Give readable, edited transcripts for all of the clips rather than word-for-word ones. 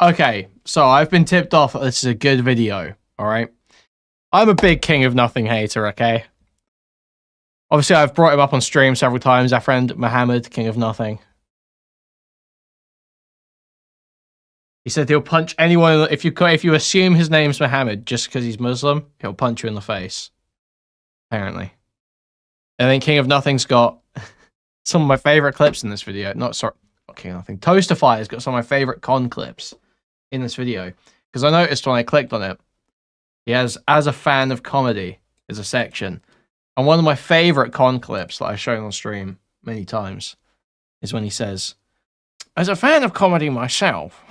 Okay, so I've been tipped off that this is a good video, alright? I'm a big King of Nothing hater, okay? Obviously, I've brought him up on stream several times, our friend Mohammed, King of Nothing. He said he'll punch anyone, if you assume his name's Mohammed just because he's Muslim, he'll punch you in the face. Apparently. And then King of Nothing's got some of my favourite clips in this video. Not King of Nothing. Toastify has got some of my favourite con clips in this video. Because I noticed when I clicked on it, he has, as a fan of comedy, is a section. And one of my favourite con clips that I've shown on stream many times is when he says, as a fan of comedy myself,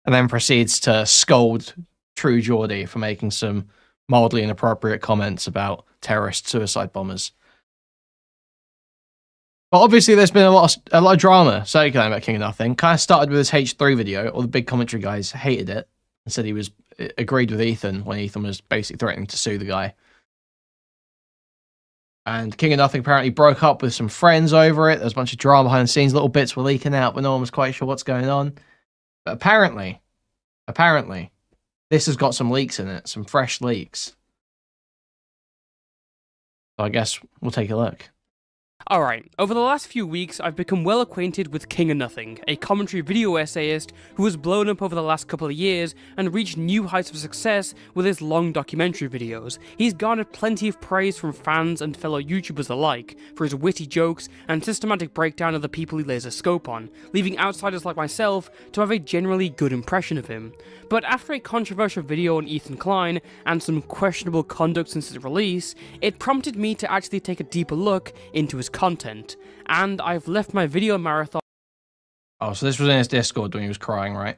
and then proceeds to scold True Geordie for making some mildly inappropriate comments about terrorist suicide bombers. But obviously there's been a lot of drama circulating about King of Nothing. Kind of started with his H3 video. All the big commentary guys hated it and said he agreed with Ethan when Ethan was basically threatening to sue the guy. And King of Nothing apparently broke up with some friends over it. There was a bunch of drama behind the scenes. Little bits were leaking out, but no one was quite sure what's going on. But apparently, this has got some leaks in it, some fresh leaks. So I guess we'll take a look. Alright, over the last few weeks I've become well acquainted with King of Nothing, a commentary video essayist who has blown up over the last couple of years and reached new heights of success with his long documentary videos. He's garnered plenty of praise from fans and fellow YouTubers alike for his witty jokes and systematic breakdown of the people he lays a scope on, leaving outsiders like myself to have a generally good impression of him. But after a controversial video on Ethan Klein and some questionable conduct since its release, it prompted me to actually take a deeper look into his content, and I've left my video marathon. Oh, so this was in his Discord when he was crying, right?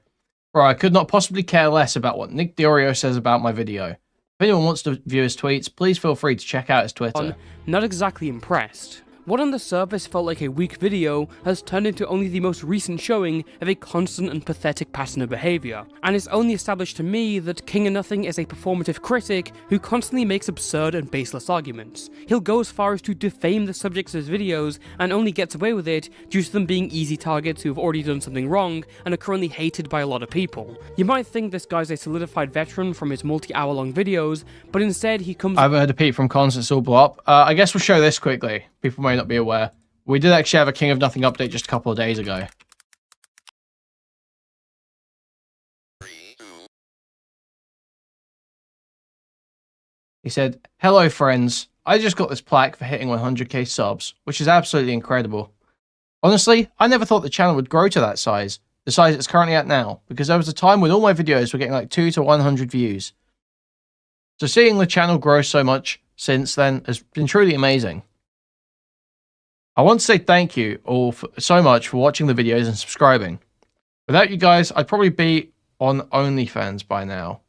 Bro, I could not possibly care less about what Nick Diorio says about my video. If anyone wants to view his tweets, please feel free to check out his Twitter. Not exactly impressed. What on the surface felt like a weak video has turned into only the most recent showing of a constant and pathetic pattern of behaviour, and it's only established to me that King of Nothing is a performative critic who constantly makes absurd and baseless arguments. He'll go as far as to defame the subjects of his videos and only gets away with it due to them being easy targets who have already done something wrong and are currently hated by a lot of people. You might think this guy's a solidified veteran from his multi-hour long videos, but instead he comes— I've heard a Pete from Cons, it's all blow up. I guess we'll show this quickly. People may not be aware. We did actually have a King of Nothing update just a couple of days ago. He said, hello friends, I just got this plaque for hitting 100k subs, which is absolutely incredible. Honestly, I never thought the channel would grow to that size, the size it's currently at now, because there was a time when all my videos were getting like 2 to 100 views. So seeing the channel grow so much since then has been truly amazing. I want to say thank you all so much for watching the videos and subscribing. Without you guys, I'd probably be on OnlyFans by now.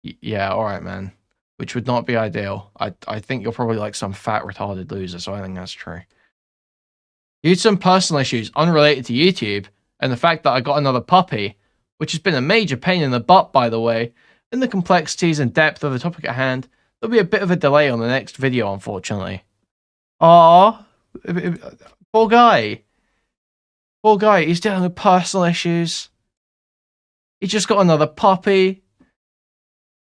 Yeah, alright man. Which would not be ideal. I think you're probably like some fat retarded loser, so I think that's true. Due to some personal issues unrelated to YouTube, and the fact that I got another puppy, which has been a major pain in the butt by the way, and the complexities and depth of the topic at hand, there'll be a bit of a delay on the next video unfortunately. Aww. Poor guy. Poor guy, he's dealing with personal issues. He just got another puppy.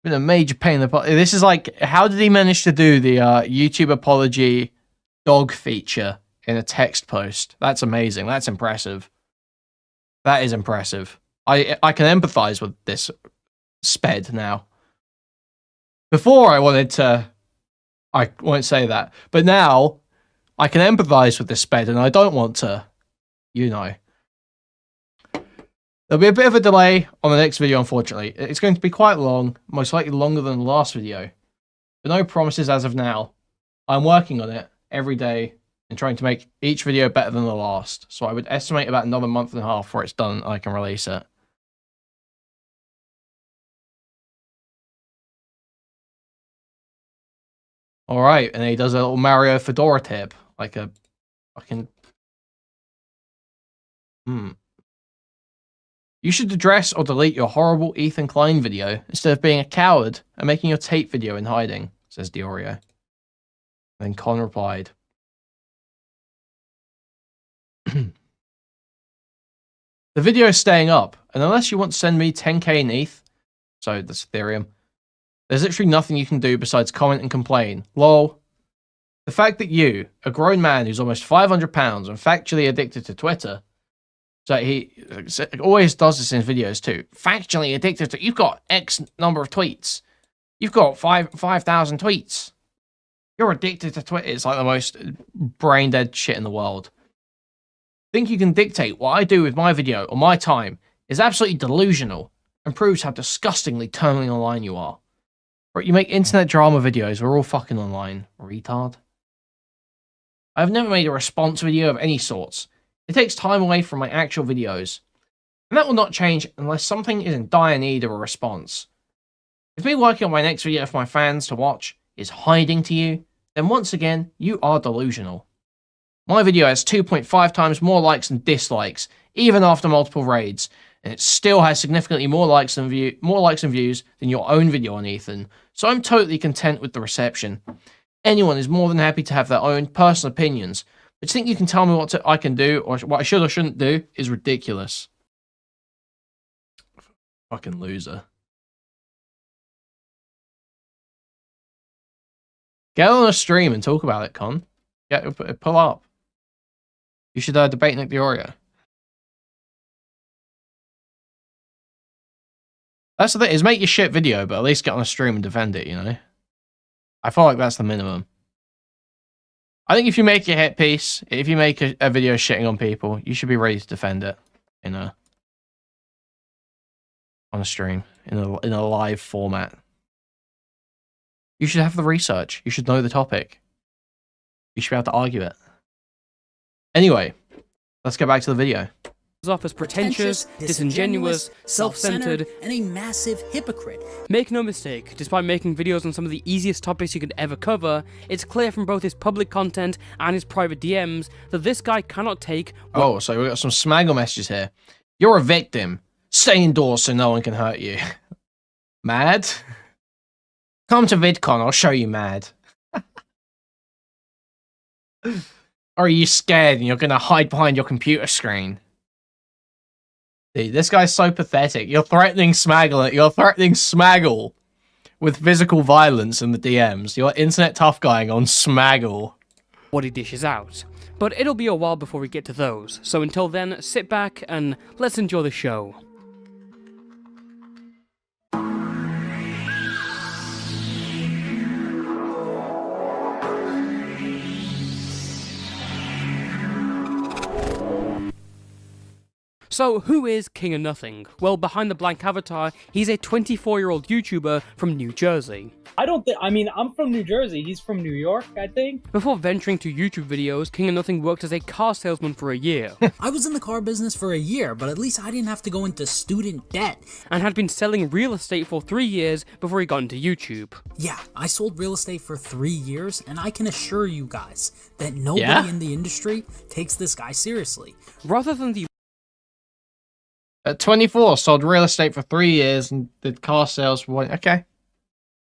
Been a major pain in the butt. This is like, how did he manage to do the YouTube apology dog feature in a text post? That's amazing. That's impressive. That is impressive. I can empathize with this sped now. Before I won't say that. But now I can empathize with this sped and I don't want to, you know. There'll be a bit of a delay on the next video, unfortunately. It's going to be quite long, most likely longer than the last video. But no promises as of now. I'm working on it every day and trying to make each video better than the last. So I would estimate about another month and a half before it's done and I can release it. Alright, and then he does a little Mario Fedora tip. Like a fucking... You should address or delete your horrible Ethan Klein video instead of being a coward and making your tape video in hiding, says Diorio. Then Con replied, The video is staying up, and unless you want to send me 10k in ETH, so that's Ethereum, there's literally nothing you can do besides comment and complain. Lol. The fact that you, a grown man who's almost 500 pounds and factually addicted to Twitter, so he always does this in his videos too, factually addicted to, you've got X number of tweets. You've got 5,000 tweets. You're addicted to Twitter. It's like the most brain dead shit in the world. Think you can dictate what I do with my video or my time is absolutely delusional and proves how disgustingly terminally online you are. But you make internet drama videos, we're all fucking online, retard. I've never made a response video of any sorts. It takes time away from my actual videos. And that will not change unless something is in dire need of a response. If me working on my next video for my fans to watch is hiding to you, then once again, you are delusional. My video has 2.5 times more likes than dislikes, even after multiple raids, and it still has significantly more likes and views than your own video on Ethan, so I'm totally content with the reception. Anyone is more than happy to have their own personal opinions, but to think you can tell me what I can do, or what I should or shouldn't do, is ridiculous. Fucking loser. Get on a stream and talk about it, Con. Pull up. You should debate Nick Diorio. That's the thing, is make your shit video, but at least get on a stream and defend it, you know? I feel like that's the minimum. I think if you make your hit piece, if you make a video shitting on people, you should be ready to defend it, you know? On a stream, in a live format. You should have the research. You should know the topic. You should be able to argue it. Anyway, let's get back to the video. Off as pretentious, disingenuous, self-centered, and a massive hypocrite. Make no mistake, despite making videos on some of the easiest topics you could ever cover, it's clear from both his public content and his private DMs that this guy cannot take... Oh, so we've got some smaggle messages here. You're a victim. Stay indoors so no one can hurt you. Mad? Come to VidCon, I'll show you mad. Or are you scared and you're gonna hide behind your computer screen? Dude, this guy's so pathetic. You're threatening Smaggle. You're threatening Smaggle with physical violence in the DMs. You're internet tough guying on Smaggle. What he dishes out. But it'll be a while before we get to those. So until then, sit back and let's enjoy the show. So, who is King of Nothing? Well, behind the blank avatar, he's a 24-year-old YouTuber from New Jersey. I mean, I'm from New Jersey. He's from New York, I think. Before venturing to YouTube videos, King of Nothing worked as a car salesman for a year. I was in the car business for a year, but at least I didn't have to go into student debt. And had been selling real estate for 3 years before he got into YouTube. Yeah, I sold real estate for 3 years, and I can assure you guys that nobody in the industry takes this guy seriously. Rather than the At 24, sold real estate for 3 years and did car sales for 1... Okay.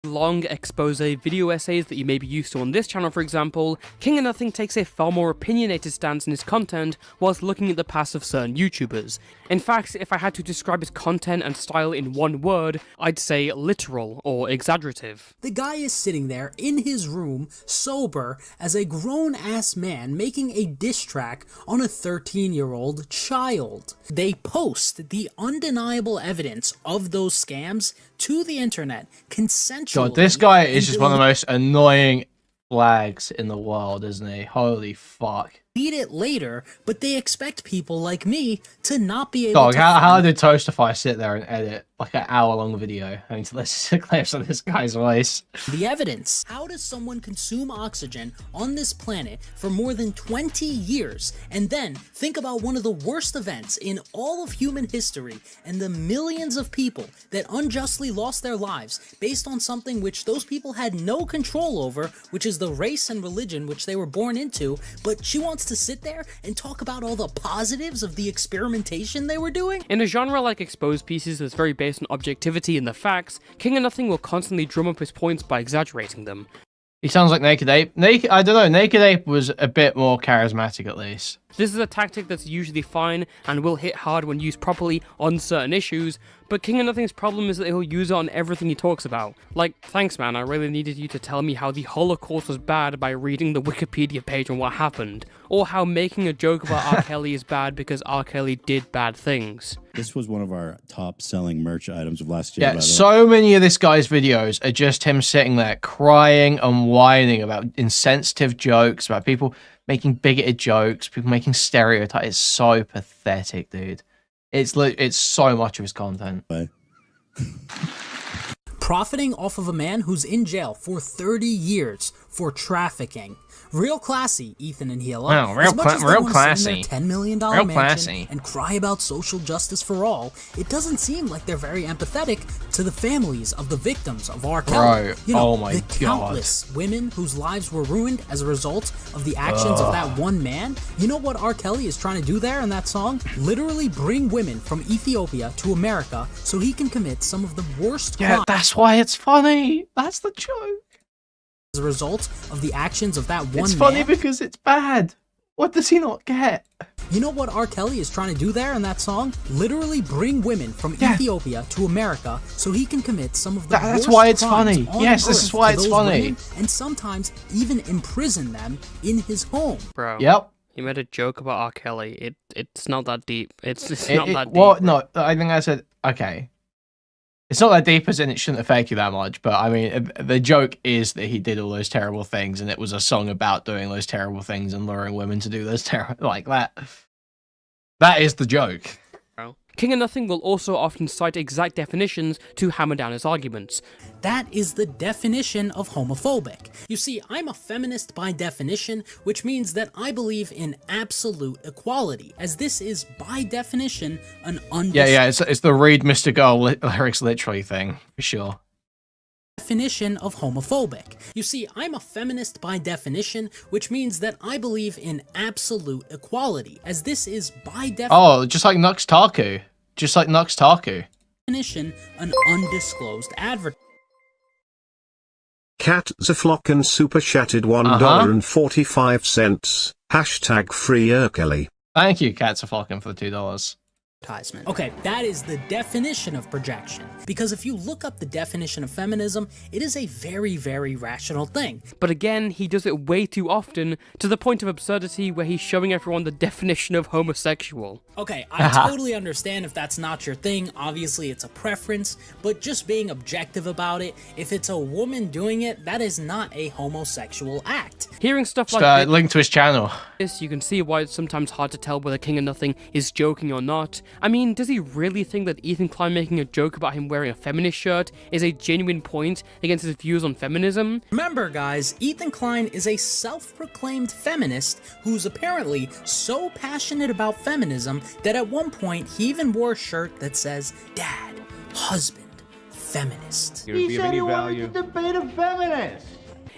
long expose video essays that you may be used to on this channel, for example, King of Nothing takes a far more opinionated stance in his content whilst looking at the past of certain YouTubers. In fact, if I had to describe his content and style in one word, I'd say literal or exaggerative. The guy is sitting there in his room, sober, as a grown-ass man making a diss track on a 13-year-old child. They post the undeniable evidence of those scams to the internet, consensually. God, this guy is just one of the most annoying flags in the world, isn't he? Holy fuck. Delete it later, but they expect people like me to not be able Dog, to how did Toastify sit there and edit like an hour-long video? I mean, to listen to clips of this guy's voice. the evidence. How does someone consume oxygen on this planet for more than 20 years and then think about one of the worst events in all of human history and the millions of people that unjustly lost their lives based on something which those people had no control over, which is the race and religion which they were born into, but she wants to sit there and talk about all the positives of the experimentation they were doing? In a genre like Exposed Pieces that's very based on objectivity and the facts, King of Nothing will constantly drum up his points by exaggerating them. He sounds like Naked Ape. I don't know, Naked Ape was a bit more charismatic at least. This is a tactic that's usually fine and will hit hard when used properly on certain issues, but King of Nothing's problem is that he'll use it on everything he talks about. Like, thanks man, I really needed you to tell me how the Holocaust was bad by reading the Wikipedia page on what happened, or how making a joke about R. Kelly is bad because R. Kelly did bad things. This was one of our top selling merch items of last year. Yeah, so many of this guy's videos are just him sitting there crying and whining about insensitive jokes, about people making bigoted jokes, people making stereotypes. It's so pathetic, dude. It's so much of his content. Profiting off of a man who's in jail for 30 years for trafficking. Real classy, Ethan and Hila. Wow, real classy. $10 million Real mansion classy. and cry about social justice for all. It doesn't seem like they're very empathetic to the families of the victims of R. Kelly. Bro, You know, oh my the God. countless women whose lives were ruined as a result of the actions of that one man. You know what R. Kelly is trying to do there in that song? Literally bring women from Ethiopia to America so he can commit some of the worst Yeah, crimes that's why it's funny. That's the joke. as a result of the actions of that one man. It's funny because it's bad. What does he not get? You know what R. Kelly is trying to do there in that song? Literally bring women from Ethiopia to America so he can commit some of the That's worst why it's crimes funny. on Yes, this earth is why to it's those funny. women, and sometimes even imprison them in his home. Bro. Yep. You made a joke about R. Kelly. It's not that deep. It's not that deep. Well, no, I think I said, okay. It's not that deep as in it shouldn't affect you that much, but I mean, the joke is that he did all those terrible things and it was a song about doing those terrible things and luring women to do those terrible, like that. That is the joke. King of Nothing will also often cite exact definitions to hammer down his arguments. That is the definition of homophobic. You see, I'm a feminist by definition, which means that I believe in absolute equality, as this is by definition an Yeah, it's the read Mr. Girl lyrics literally thing, for sure. definition of homophobic. You see, I'm a feminist by definition, which means that I believe in absolute equality, as this is by Oh, just like Nux Taku. Just like Nux Taku. definition an undisclosed advertisement. Cat Zaflocken super chatted $1.45. Hashtag free R. Kelly. Thank you, Cats are flocking for the $2. Okay, that is the definition of projection. Because if you look up the definition of feminism, it is a very, very rational thing. But again, he does it way too often, to the point of absurdity where he's showing everyone the definition of homosexual. Okay, I totally understand if that's not your thing. Obviously, it's a preference, but just being objective about it, if it's a woman doing it, that is not a homosexual act. Hearing stuff Just like link to his channel. this, you can see why it's sometimes hard to tell whether King of Nothing is joking or not. I mean, does he really think that Ethan Klein making a joke about him wearing a feminist shirt is a genuine point against his views on feminism? Remember, guys, Ethan Klein is a self-proclaimed feminist who's apparently so passionate about feminism that at one point he even wore a shirt that says, Dad, Husband, Feminist. He said he wanted to debate a feminist.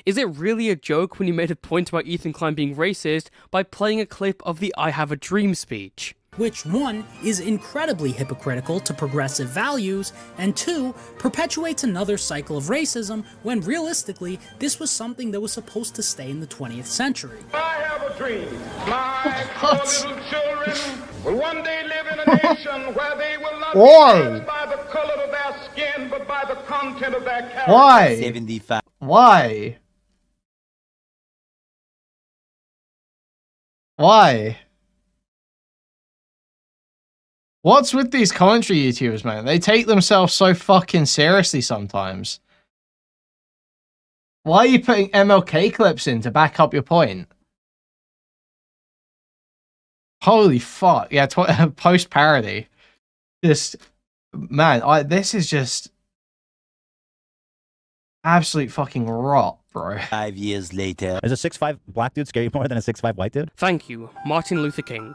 Is it really a joke when you made a point about Ethan Klein being racist by playing a clip of the I Have a Dream speech? Which, one, is incredibly hypocritical to progressive values, and two, perpetuates another cycle of racism when realistically, this was something that was supposed to stay in the 20th century. I have a dream. My poor little children will one day live in a nation where they will not be judged by the color of their skin, but by the content of their character. Why? 75. Why? Why? What's with these commentary YouTubers, man? They take themselves so fucking seriously sometimes. Why are you putting MLK clips in to back up your point? Holy fuck. Yeah, post parody. Just, man, this is just absolute fucking rot, bro. 5 years later. Is a 6'5" black dude scary more than a 6'5" white dude? Thank you, Martin Luther King.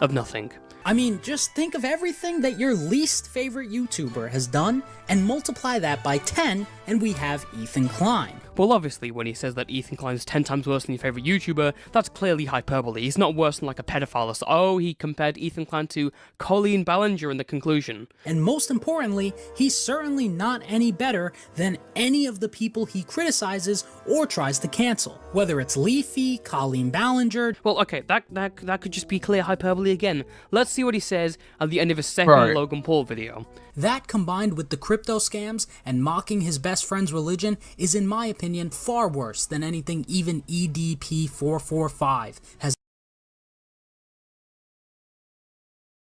Of nothing. I mean, just think of everything that your least favorite YouTuber has done, and multiply that by 10, and we have Ethan Klein. Well, obviously, when he says that Ethan Klein is 10 times worse than your favourite YouTuber, that's clearly hyperbole. He's not worse than like a pedophile. So, oh, he compared Ethan Klein to Colleen Ballinger in the conclusion. And most importantly, he's certainly not any better than any of the people he criticizes or tries to cancel. Whether it's Leafy, Colleen Ballinger... Well, okay, that could just be clear hyperbole again. Let's see what he says at the end of his second Logan Paul video. That, combined with the crypto scams and mocking his best friend's religion, is in my opinion far worse than anything even EDP445 has.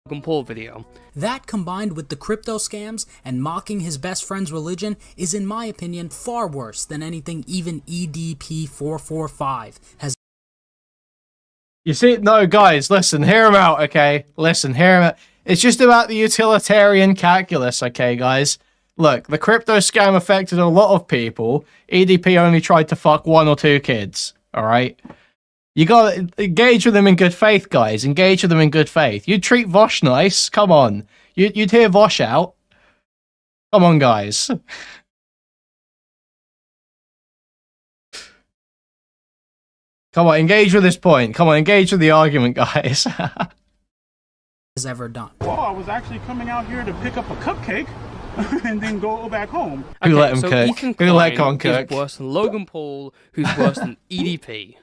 Logan Paul video. That, combined with the crypto scams and mocking his best friend's religion, is in my opinion far worse than anything even EDP445 has. You see, no, guys, listen, hear him out, okay? Listen, hear him out. It's just about the utilitarian calculus, okay, guys? Look, the crypto scam affected a lot of people. EDP only tried to fuck 1 or 2 kids, alright? You gotta engage with them in good faith, guys. Engage with them in good faith. You'd treat Vosh nice. Come on. You'd hear Vosh out. Come on, guys. Come on, engage with this point. Come on, engage with the argument, guys. Has ever done. Well, I was actually coming out here to pick up a cupcake and then go back home. Who let him cook? Ethan Who let Klein Con cook? is worse than Logan Paul, who's worse than EDP.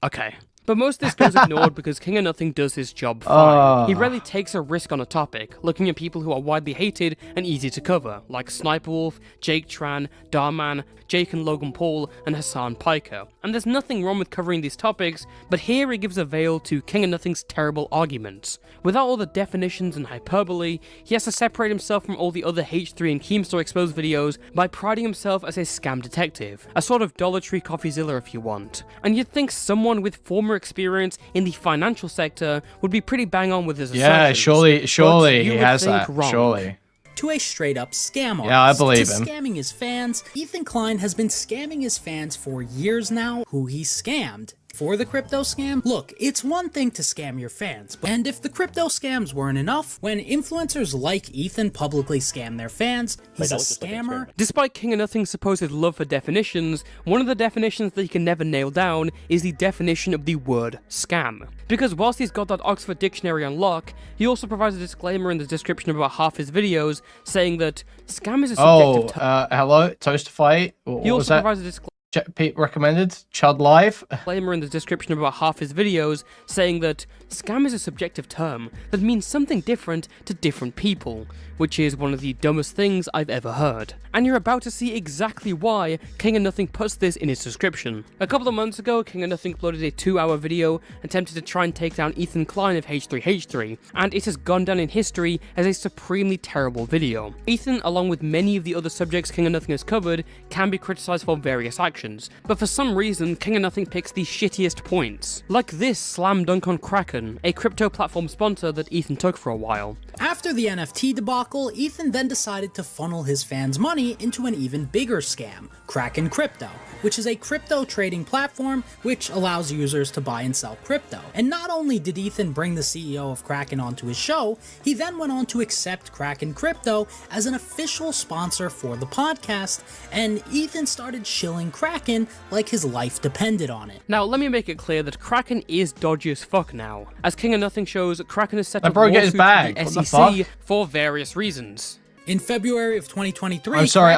Okay. But most of this goes ignored because King of Nothing does his job fine. He rarely takes a risk on a topic, looking at people who are widely hated and easy to cover, like Sniper Wolf, Jake Tran, Darman, Jake and Logan Paul, and Hassan Piker. And there's nothing wrong with covering these topics, but here he gives a veil to King of Nothing's terrible arguments. Without all the definitions and hyperbole, he has to separate himself from all the other H3 and Keemstar Exposed videos by priding himself as a scam detective, a sort of Dollar Tree Coffeezilla if you want. And you'd think someone with former experience in the financial sector would be pretty bang on with his assertions. Yeah, surely he has that. Wrong. Surely. To a straight-up scam artist. Yeah, I believe him. Scamming his fans. Ethan Klein has been scamming his fans for years now. Who he scammed for the crypto scam? Look, it's one thing to scam your fans, and if the crypto scams weren't enough, when influencers like Ethan publicly scam their fans, he's a scammer. Despite King of Nothing's supposed love for definitions, one of the definitions that he can never nail down is the definition of the word scam. Because whilst he's got that Oxford Dictionary on lock, he also provides a disclaimer in the description of about half his videos saying that scam is a subjective term. Hello, Toastify. He also provides a disclaimer. Pete recommended Chud Live. Disclaimer in the description of about half his videos saying that scam is a subjective term that means something different to different people, which is one of the dumbest things I've ever heard. And you're about to see exactly why King of Nothing puts this in his description. A couple of months ago, King of Nothing uploaded a 2-hour video attempting to try and take down Ethan Klein of H3H3, and it has gone down in history as a supremely terrible video. Ethan, along with many of the other subjects King of Nothing has covered, can be criticized for various actions, but for some reason, King of Nothing picks the shittiest points. Like this slam dunk on Kraken, a crypto platform sponsor that Ethan took for a while. After the NFT debacle, Ethan then decided to funnel his fans' money into an even bigger scam, Kraken Crypto, which is a crypto trading platform which allows users to buy and sell crypto. And not only did Ethan bring the CEO of Kraken onto his show, he then went on to accept Kraken Crypto as an official sponsor for the podcast, and Ethan started shilling Kraken like his life depended on it. Now, let me make it clear that Kraken is dodgy as fuck now. As King of Nothing shows, Kraken has set up get his bag. the SEC for various reasons. In February of 2023, I'm sorry,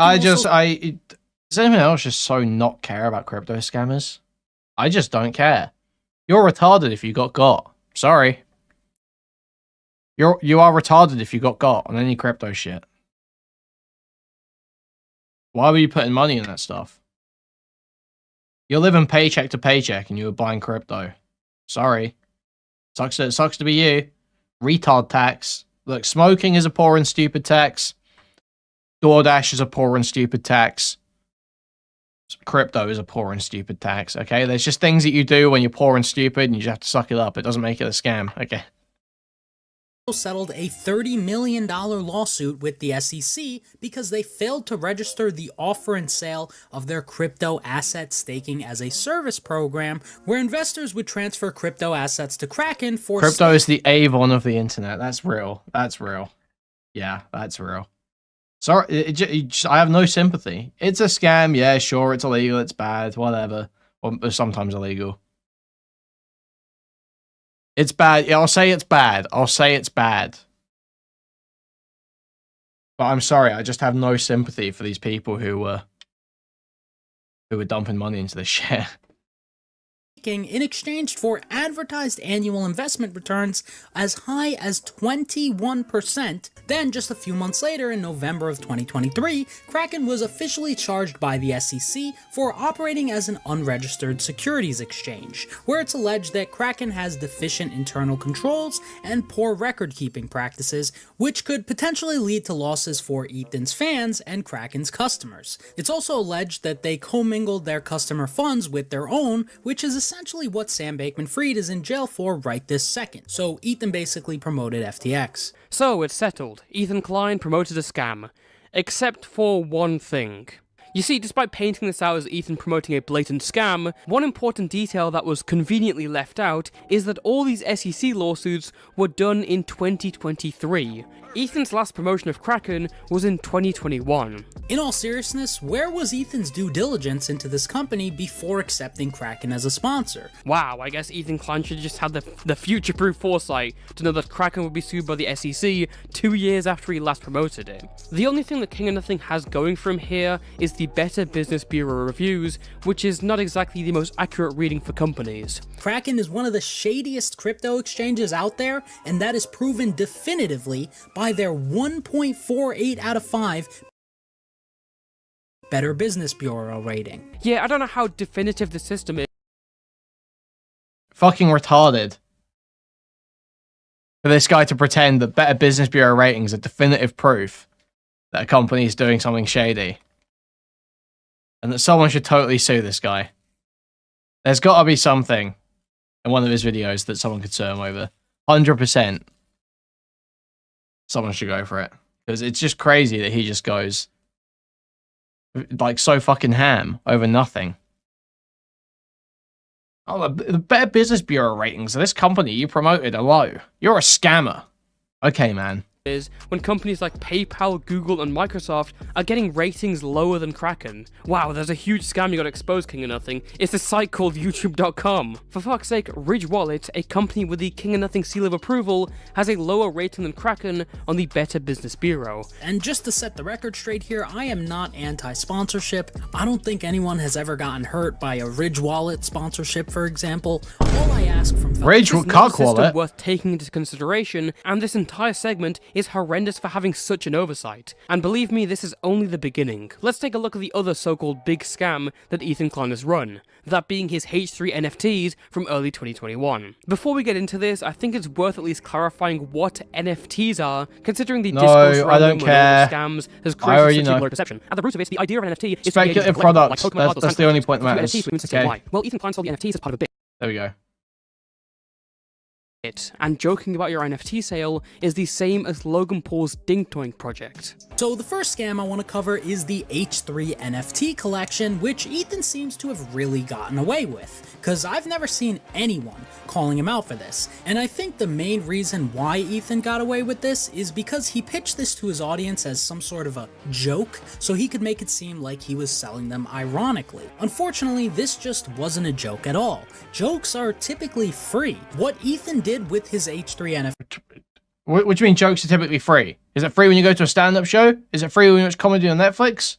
does anyone else just so not care about crypto scammers? I just don't care. You're retarded if you got. Sorry. You are retarded if you got on any crypto shit. Why were you putting money in that stuff? You're living paycheck to paycheck and you were buying crypto. Sorry. Sucks to be you. Retard tax. Look, smoking is a poor and stupid tax. DoorDash is a poor and stupid tax. Crypto is a poor and stupid tax, okay? There's just things that you do when you're poor and stupid and you just have to suck it up. It doesn't make it a scam, okay? Settled a $30 million lawsuit with the SEC because they failed to register the offer and sale of their crypto asset staking as a service program where investors would transfer crypto assets to Kraken for crypto is the Avon of the internet. That's real. That's real. Yeah, that's real. Sorry, I have no sympathy. It's a scam. Yeah, sure, it's illegal. It's bad. Whatever. Or sometimes illegal. It's bad. Yeah, I'll say it's bad. I'll say it's bad. But I'm sorry. I just have no sympathy for these people who were dumping money into this shit. In exchange for advertised annual investment returns as high as 21%. Then, just a few months later, in November of 2023, Kraken was officially charged by the SEC for operating as an unregistered securities exchange, where it's alleged that Kraken has deficient internal controls and poor record-keeping practices, which could potentially lead to losses for Ethan's fans and Kraken's customers. It's also alleged that they commingled their customer funds with their own, which is essentially what Sam Bankman-Fried is in jail for right this second. So Ethan basically promoted FTX. So it's settled. Ethan Klein promoted a scam. Except for one thing. You see, despite painting this out as Ethan promoting a blatant scam, one important detail that was conveniently left out is that all these SEC lawsuits were done in 2023. Ethan's last promotion of Kraken was in 2021. In all seriousness, where was Ethan's due diligence into this company before accepting Kraken as a sponsor? Wow, I guess Ethan Klein should just have the future-proof foresight to know that Kraken would be sued by the SEC 2 years after he last promoted it. The only thing that King of Nothing has going for him here is the Better Business Bureau reviews, which is not exactly the most accurate reading for companies. Kraken is one of the shadiest crypto exchanges out there, and that is proven definitively by their 1.48 out of 5 Better Business Bureau rating. Yeah, I don't know how definitive the system is. Fucking retarded. For this guy to pretend that Better Business Bureau ratings are definitive proof that a company is doing something shady. And that someone should totally sue this guy. There's got to be something in one of his videos that someone could sue him over. 100%. Someone should go for it. Because it's just crazy that he just goes like so fucking ham over nothing. Oh, the Better Business Bureau ratings of this company you promoted are low. You're a scammer. Okay, man. Is when companies like PayPal, Google, and Microsoft are getting ratings lower than Kraken. Wow, there's a huge scam you got exposed, King of Nothing. It's a site called YouTube.com. For fuck's sake, Ridge Wallet, a company with the King of Nothing seal of approval, has a lower rating than Kraken on the Better Business Bureau. And just to set the record straight here, I am not anti-sponsorship. I don't think anyone has ever gotten hurt by a Ridge Wallet sponsorship, for example. All I ask from Ridge Wallet worth taking into consideration, and this entire segment is horrendous for having such an oversight. And believe me, this is only the beginning. Let's take a look at the other so-called big scam that Ethan Klein has run, that being his H3 NFTs from early 2021. Before we get into this, I think it's worth at least clarifying what NFTs are, considering the discourse around them with all the scams has created such a blurred perception. At the root of it, the idea of an NFT is speculative products. Like that's the only point that matters. Okay. Well, Ethan Klein sold the NFTs as part of a bit. There we go. And joking about your NFT sale is the same as Logan Paul's Dink Doink project. So the first scam I want to cover is the H3 NFT collection, which Ethan seems to have really gotten away with, because I've never seen anyone calling him out for this. And I think the main reason why Ethan got away with this is because he pitched this to his audience as some sort of a joke, so he could make it seem like he was selling them ironically. Unfortunately, this just wasn't a joke at all. Jokes are typically free. What Ethan did with his H3 NFT. What do you mean jokes are typically free? Is it free when you go to a stand-up show? Is it free when you watch comedy on Netflix?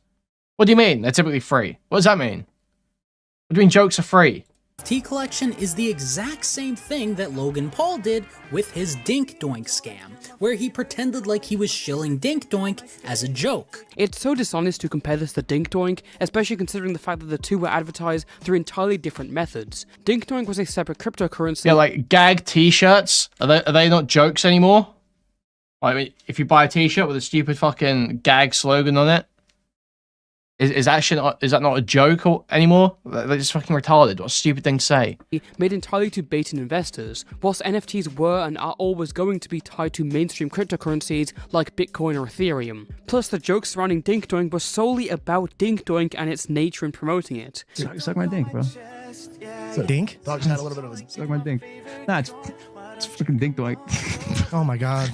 What do you mean they're typically free? What does that mean? What do you mean jokes are free? NFT collection is the exact same thing that Logan Paul did with his Dink Doink scam, where he pretended like he was shilling Dink Doink as a joke. It's so dishonest to compare this to Dink Doink, especially considering the fact that the two were advertised through entirely different methods. Dink Doink was a separate cryptocurrency. Yeah, like gag t-shirts. Are they not jokes anymore? I mean, if you buy a t-shirt with a stupid fucking gag slogan on it, is that not a joke anymore? They're just fucking retarded. What a stupid thing to say. Made entirely to bait in investors, whilst NFTs were and are always going to be tied to mainstream cryptocurrencies like Bitcoin or Ethereum. Plus, the jokes surrounding Dink Doink were solely about Dink Doink and its nature in promoting it. Suck my dink, bro. Dink? Dog's had a little bit of a suck my dink. Nah, it's freaking Dink Doink. Oh my god.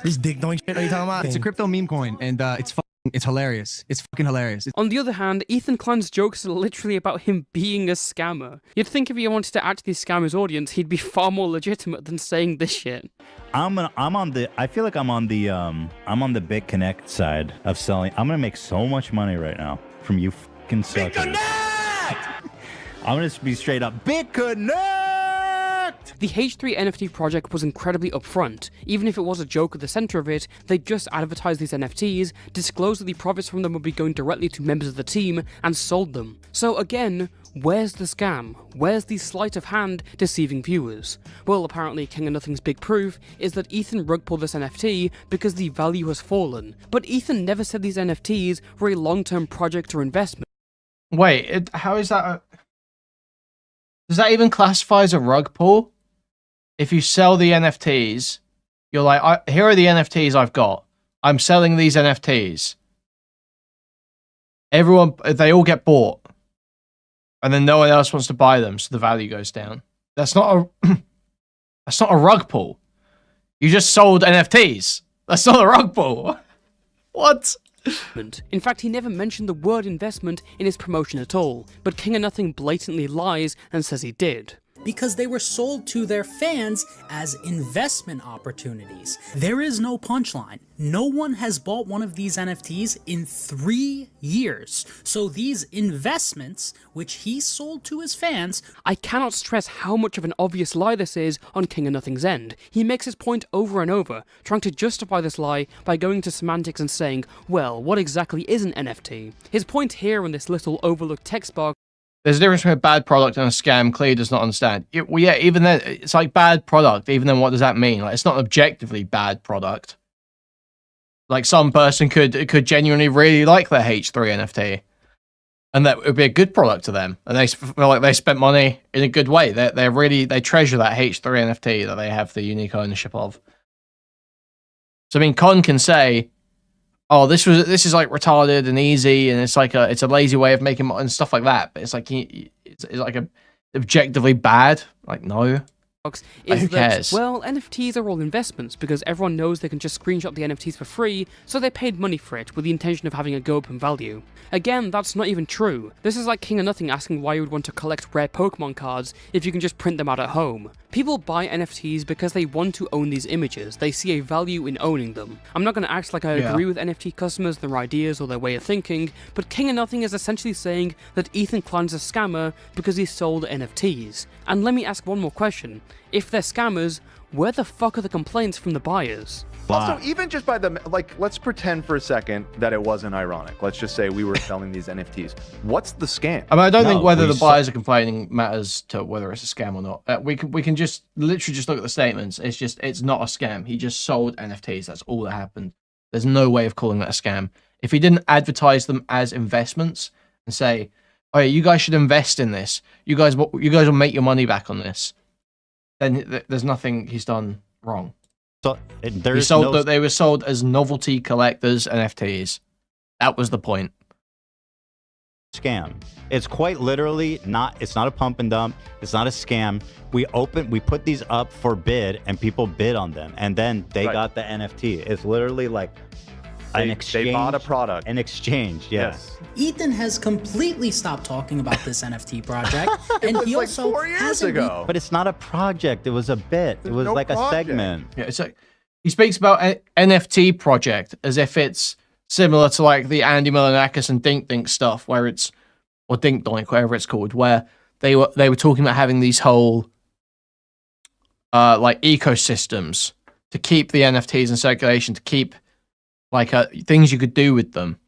This dick doing shit. Are you talking about? It's a crypto meme coin, and it's hilarious. It's fucking hilarious. On the other hand, Ethan Klein's jokes are literally about him being a scammer. You'd think if he wanted to actually scam his audience, he'd be far more legitimate than saying this shit. I feel like I'm on the BitConnect side of selling. I'm gonna make so much money right now from you fucking suckers. BitConnect! I'm gonna be straight up BitConnect! The H3 NFT project was incredibly upfront. Even if it was a joke at the center of it, they just advertised these NFTs, disclosed that the profits from them would be going directly to members of the team, and sold them. So again, where's the scam? Where's the sleight of hand deceiving viewers? Well, apparently King of Nothing's big proof is that Ethan rug pulled this NFT because the value has fallen. But Ethan never said these NFTs were a long-term project or investment. Wait, how is that? Does that even classify as a rug pull? If you sell the NFTs, you're like, here are the NFTs I've got. I'm selling these NFTs. They all get bought. And then no one else wants to buy them, so the value goes down. That's not a rug pull. You just sold NFTs. That's not a rug pull. What? In fact, he never mentioned the word investment in his promotion at all, but King of Nothing blatantly lies and says he did. Because they were sold to their fans as investment opportunities. There is no punchline. No one has bought one of these NFTs in 3 years. So these investments, which he sold to his fans... I cannot stress how much of an obvious lie this is on King of Nothing's end. He makes his point over and over, trying to justify this lie by going to semantics and saying, well, what exactly is an NFT? His point here in this little overlooked text bar... There's a difference between a bad product and a scam. Clearly does not understand. Even then, it's like bad product. Even then, what does that mean? Like, it's not an objectively bad product. Like, some person could genuinely really like their H3 NFT, and that would be a good product to them, and they feel like they spent money in a good way. They treasure that H3 NFT that they have the unique ownership of. So I mean, Con can say, oh, this is like retarded and easy, and it's a lazy way of making money and stuff like that. But it's like a objectively bad. Like, no. Who cares? Well, NFTs are all investments because everyone knows they can just screenshot the NFTs for free, so they paid money for it with the intention of having a go up in value. Again, that's not even true. This is like King of Nothing asking why you would want to collect rare Pokemon cards if you can just print them out at home. People buy NFTs because they want to own these images. They see a value in owning them. I'm not going to act like I agree with NFT customers, their ideas, or their way of thinking, but King of Nothing is essentially saying that Ethan Klein's a scammer because he sold NFTs. And let me ask one more question. If they're scammers, where the fuck are the complaints from the buyers? Also, even just by the, like, let's pretend for a second that it wasn't ironic. Let's just say we were selling these NFTs. What's the scam? I mean, I don't think whether the buyers are complaining matters to whether it's a scam or not. We can just literally just look at the statements. It's not a scam. He just sold NFTs. That's all that happened. There's no way of calling that a scam. If he didn't advertise them as investments and say, oh, yeah, you guys should invest in this. You guys will make your money back on this. Then there's nothing he's done wrong. So they were sold as novelty collectors NFTs. That was the point. Scam. It's quite literally not. It's not a pump and dump. It's not a scam. We put these up for bid, and people bid on them, and then they got the NFT. It's literally like an exchange. They bought a product. An exchange. Yes. Ethan has completely stopped talking about this NFT project, and he like also 4 years ago. But it's not a project. It was a bit. It was no like project. a segment. Yeah, it's like he speaks about an NFT project as if it's similar to like the Andy Milonakis and Dink Dink stuff, where it's, or Dink Doink, whatever it's called, where they were talking about having these whole like ecosystems to keep the NFTs in circulation, to keep like things you could do with them.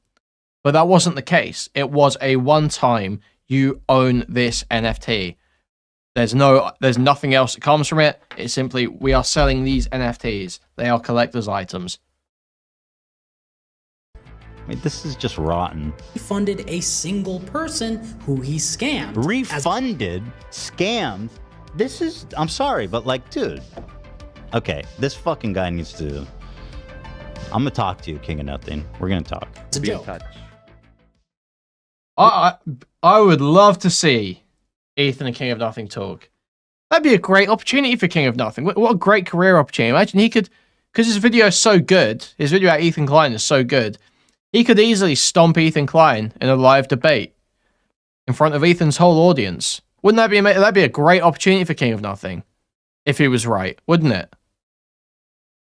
But that wasn't the case. It was a one-time, you own this NFT. There's nothing else that comes from it. It's simply, we are selling these NFTs. They are collector's items. I mean, this is just rotten. He funded a single person who he scammed. Refunded? Scammed? This is, I'm sorry, but like, dude. Okay, this fucking guy needs to... I'm gonna talk to you, King of Nothing. We're gonna talk. It's a joke. I would love to see Ethan and King of Nothing talk. That'd be a great opportunity for King of Nothing. What a great career opportunity. Imagine because his video is so good, his video about Ethan Klein is so good, he could easily stomp Ethan Klein in a live debate in front of Ethan's whole audience. Wouldn't that be that'd be a great opportunity for King of Nothing, if he was right, wouldn't it?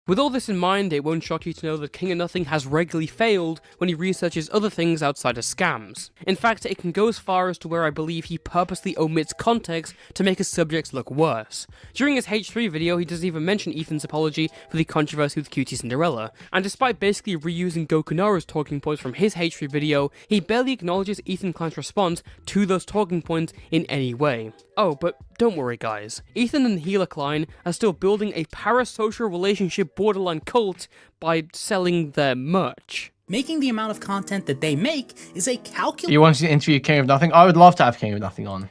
With all this in mind, it won't shock you to know that King of Nothing has regularly failed when he researches other things outside of scams. In fact, it can go as far as to where I believe he purposely omits context to make his subjects look worse. During his H3 video, he doesn't even mention Ethan's apology for the controversy with Cutie Cinderella, and despite basically reusing Gokunaru's talking points from his H3 video, he barely acknowledges Ethan Klein's response to those talking points in any way. Oh, but don't worry guys, Ethan and Healer Klein are still building a parasocial relationship borderline cult by selling their merch. Making the amount of content that they make is a calculated... You want to interview King of Nothing? I would love to have King of Nothing on.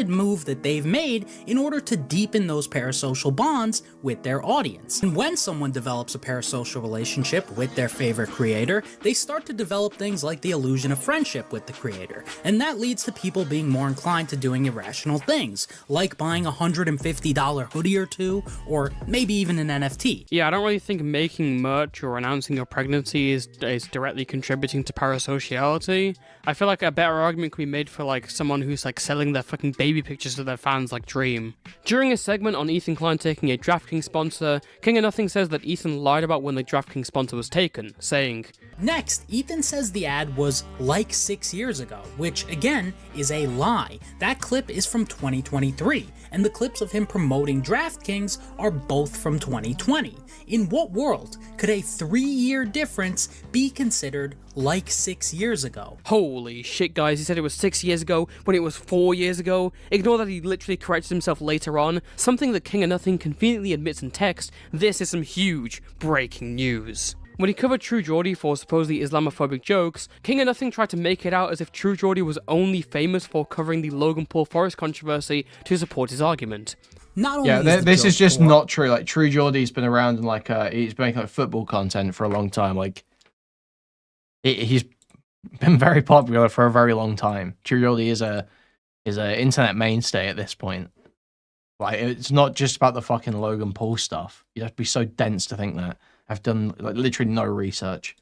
Move that they've made in order to deepen those parasocial bonds with their audience. And when someone develops a parasocial relationship with their favorite creator, they start to develop things like the illusion of friendship with the creator, and that leads to people being more inclined to doing irrational things, like buying a $150 hoodie or two, or maybe even an NFT. Yeah, I don't really think making merch or announcing your pregnancy is directly contributing to parasociality. I feel like a better argument could be made for like someone who's like selling their fucking baby pictures to their fans like Dream. During a segment on Ethan Klein taking a DraftKings sponsor, King of Nothing says that Ethan lied about when the DraftKings sponsor was taken, saying, Next, Ethan says the ad was like 6 years ago, which again is a lie. That clip is from 2023, and the clips of him promoting DraftKings are both from 2020. In what world could a 3-year difference be considered like 6 years ago? Holy shit guys, he said it was 6 years ago when it was 4 years ago. Ignore that he literally corrected himself later on, something that King of Nothing conveniently admits in text. This is some huge breaking news. When he covered True Geordie for supposedly Islamophobic jokes, King of Nothing tried to make it out as if True Geordie was only famous for covering the Logan Paul Forest controversy to support his argument. Not only this is just not true. Like, True Geordie's been around and like he's been making like football content for a long time. Like, he's been very popular for a very long time. True Geordie is a internet mainstay at this point. Like, it's not just about the fucking Logan Paul stuff. You'd have to be so dense to think that. I've done like literally no research.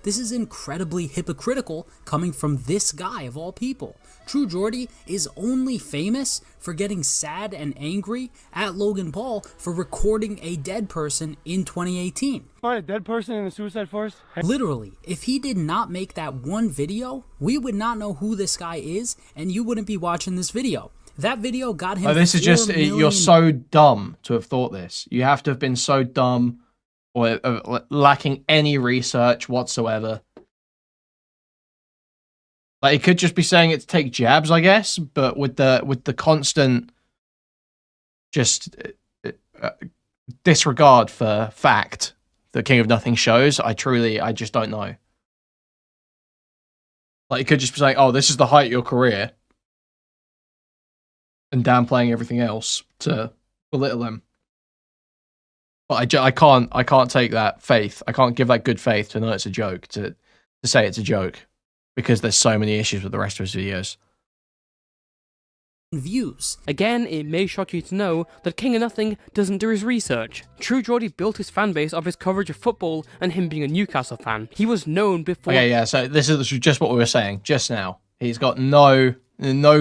This is incredibly hypocritical coming from this guy of all people. True Geordie is only famous for getting sad and angry at Logan Paul for recording a dead person in 2018. Find a dead person in the suicide forest? Literally, if he did not make that one video, we would not know who this guy is, and you wouldn't be watching this video. That video got him. This is just you're so dumb to have thought this. You have to have been so dumb or lacking any research whatsoever. Like, it could just be saying it to take jabs, I guess, but with the constant just disregard for fact that King of Nothing shows, I just don't know. Like, it could just be saying, oh, this is the height of your career, and downplaying everything else to belittle him. But I can't take that faith. I can't give that good faith to know it's a joke, to say it's a joke, because there's so many issues with the rest of his videos. Views. Again, it may shock you to know that King of Nothing doesn't do his research. True Geordie built his fanbase off his coverage of football and him being a Newcastle fan. He was known before... Okay, yeah, so this is just what we were saying just now. He's got no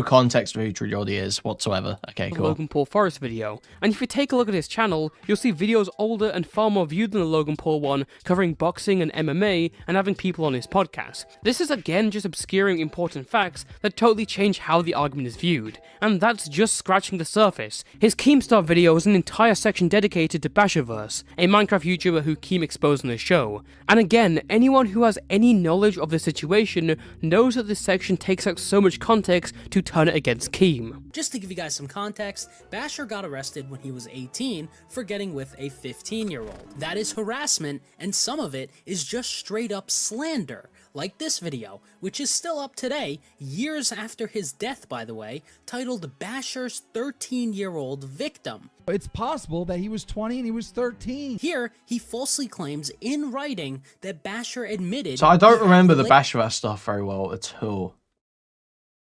context of who True Geordie is whatsoever. Okay, cool. Logan Paul Forest video. And if you take a look at his channel, you'll see videos older and far more viewed than the Logan Paul one, covering boxing and MMA and having people on his podcast. This is again just obscuring important facts that totally change how the argument is viewed. And that's just scratching the surface. His Keemstar video is an entire section dedicated to Basherverse, a Minecraft YouTuber who Keem exposed on his show. And again, anyone who has any knowledge of the situation knows that this section takes out so much context to turn it against Keem. Just to give you guys some context, Basher got arrested when he was 18 for getting with a 15-year-old. That is harassment, and some of it is just straight up slander, like this video, which is still up today, years after his death by the way, titled Basher's 13-year-old Victim. It's possible that he was 20 and he was 13. Here, he falsely claims in writing that Basher admitted... So I don't remember the Basherverse stuff very well at all.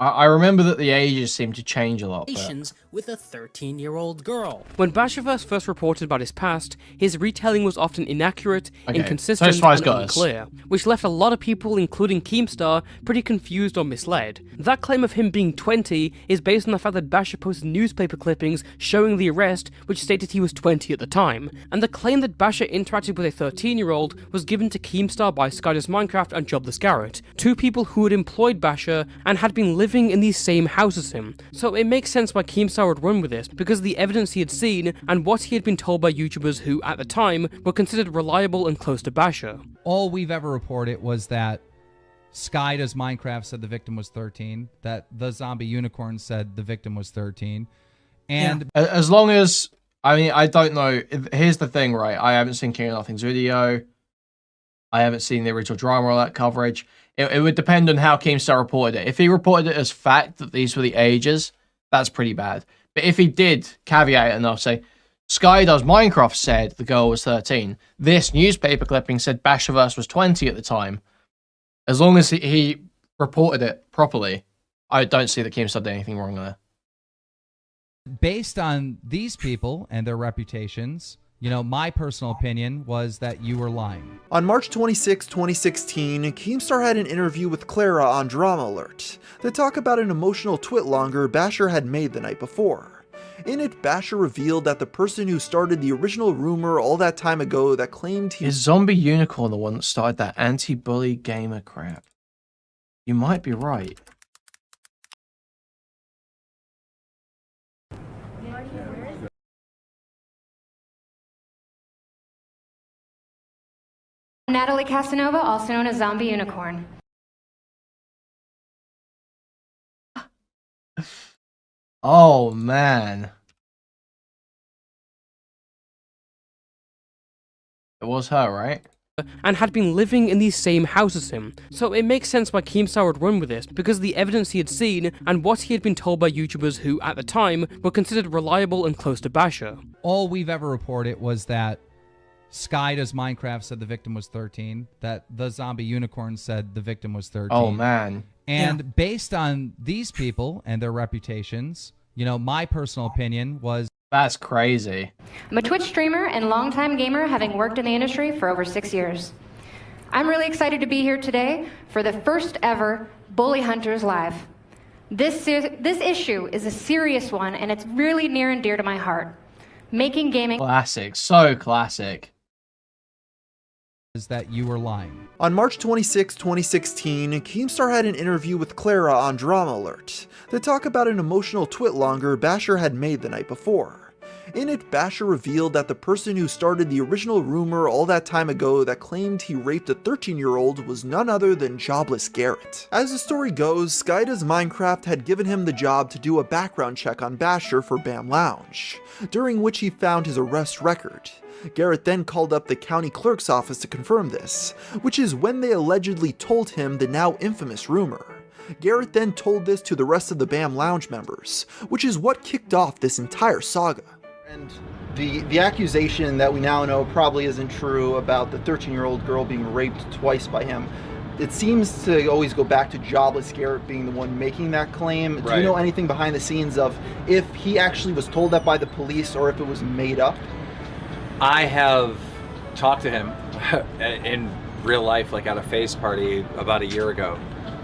I remember that the ages seem to change a lot. But... with a 13-year-old girl. When Basherverse first reported about his past, his retelling was often inaccurate, inconsistent, Toastify's and unclear, which left a lot of people, including Keemstar, pretty confused or misled. That claim of him being 20 is based on the fact that Basher posted newspaper clippings showing the arrest, which stated he was 20 at the time, and the claim that Basher interacted with a 13-year-old was given to Keemstar by Skydoes Minecraft and Jobless Garrett, two people who had employed Basher and had been living in the same house as him. So it makes sense why Keemstar would run with this, because of the evidence he had seen and what he had been told by YouTubers who, at the time, were considered reliable and close to Basher. All we've ever reported was that Skydoes Minecraft said the victim was 13, that the Zombie Unicorn said the victim was 13, and... Yeah. As long as... I mean, I don't know. Here's the thing, right? I haven't seen King of Nothing's video. I haven't seen the original drama or that coverage. It would depend on how Keemstar reported it. If he reported it as fact that these were the ages, that's pretty bad. But if he did caveat it enough, say, Skydoes Minecraft said the girl was 13. This newspaper clipping said Basherverse was 20 at the time. As long as he reported it properly, I don't see that Keemstar did anything wrong there. Based on these people and their reputations, you know, my personal opinion was that you were lying. On March 26, 2016, Keemstar had an interview with Clara on Drama Alert that talked about an emotional twitlonger Basher had made the night before. In it, Basher revealed that the person who started the original rumor all that time ago that claimed he... Is Zombie Unicorn the one that started that anti-bully gamer crap? You might be right. Natalie Casanova, also known as Zombie Unicorn. Oh, man. It was her, right? And had been living in the same house as him. So it makes sense why Keemstar would run with this, because of the evidence he had seen and what he had been told by YouTubers who, at the time, were considered reliable and close to Basher. All we've ever reported was that Skydoes Minecraft said the victim was 13, that the Zombie Unicorn said the victim was 13. Oh, man. And based on these people and their reputations, you know, my personal opinion was... That's crazy. I'm a Twitch streamer and longtime gamer, having worked in the industry for over 6 years. I'm really excited to be here today for the first ever Bully Hunters Live. This issue is a serious one, and it's really near and dear to my heart. Making gaming... Classic. So classic. Is that you were lying. On March 26, 2016, Keemstar had an interview with Clara on Drama Alert that talked about an emotional twitlonger Basher had made the night before. In it, Basher revealed that the person who started the original rumor all that time ago that claimed he raped a 13-year-old was none other than Jobless Garrett. As the story goes, Skydoes Minecraft had given him the job to do a background check on Basher for BAM Lounge, during which he found his arrest record. Garrett then called up the county clerk's office to confirm this, which is when they allegedly told him the now infamous rumor. Garrett then told this to the rest of the BAM Lounge members, which is what kicked off this entire saga. And the accusation that we now know probably isn't true about the 13-year-old girl being raped twice by him, it seems to always go back to Jobless Garrett being the one making that claim. Right. Do you know anything behind the scenes of if he actually was told that by the police or if it was made up? I have talked to him in real life, like at a face party about a year ago.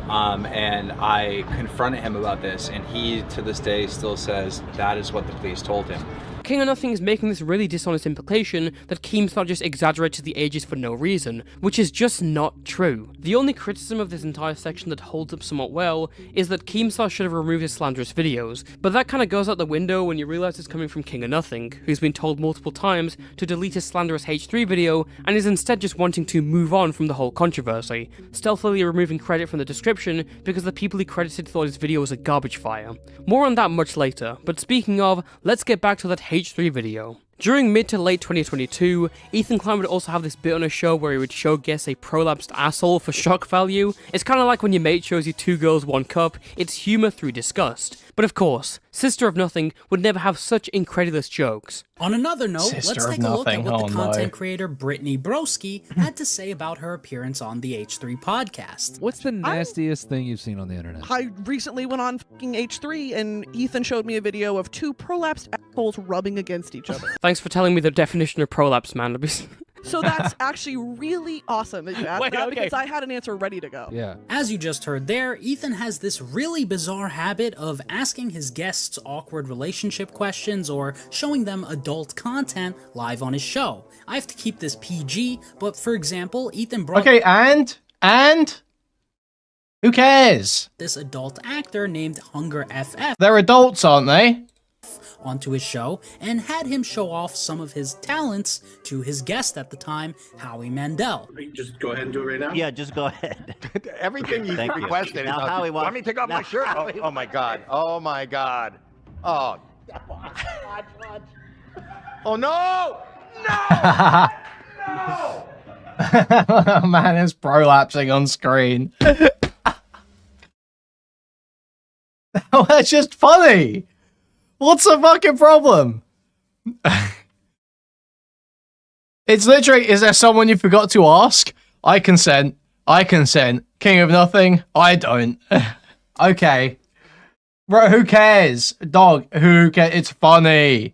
And I confronted him about this, and he, to this day, still says that is what the police told him. King of Nothing is making this really dishonest implication that Keemstar just exaggerated the ages for no reason, which is just not true. The only criticism of this entire section that holds up somewhat well is that Keemstar should have removed his slanderous videos, but that kinda goes out the window when you realize it's coming from King of Nothing, who's been told multiple times to delete his slanderous H3 video and is instead just wanting to move on from the whole controversy, stealthily removing credit from the description because the people he credited thought his video was a garbage fire. More on that much later, but speaking of, let's get back to that H3 video. During mid to late 2022, Ethan Klein would also have this bit on his show where he would show guests a prolapsed asshole for shock value. It's kind of like when your mate shows you 2 girls, 1 cup. It's humor through disgust. But of course, Sister of Nothing would never have such incredulous jokes. On another note, let's take a look at what the content no. creator Brittany Broski had to say about her appearance on the H3 podcast. What's the nastiest thing you've seen on the internet? I recently went on fucking H3 and Ethan showed me a video of 2 prolapsed assholes rubbing against each other. Thanks for telling me the definition of prolapse, man. So that's actually really awesome that you asked Wait, that okay. because I had an answer ready to go. Yeah. As you just heard there, Ethan has this really bizarre habit of asking his guests awkward relationship questions or showing them adult content live on his show. I have to keep this PG, but for example, Ethan brought Okay, and who cares? this adult actor named Hunger FF They're adults, aren't they? onto his show and had him show off some of his talents to his guest at the time, Howie Mandel. Just go ahead and do it right now? Yeah, just go ahead. Everything you Thank you. requested Now is Howie wants- let me take off my now shirt. Howie Oh my god. Oh my god. Oh. Oh no! No! No! Man is prolapsing on screen. Oh, that's just funny. What's the fucking problem? It's literally, is there someone you forgot to ask? I consent. I consent. King of Nothing? I don't. Okay. Bro, who cares? Dog, who cares? It's funny.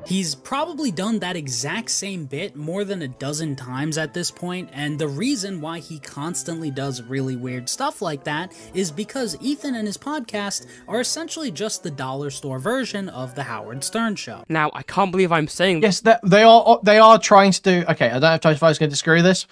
He's probably done that exact same bit more than a dozen times at this point, and the reason why he constantly does really weird stuff like that is because Ethan and his podcast are essentially just the dollar store version of the Howard Stern Show. Now, I can't believe I'm saying Yes, they are trying to do... Okay, I don't know if Toastify is going to disagree with this.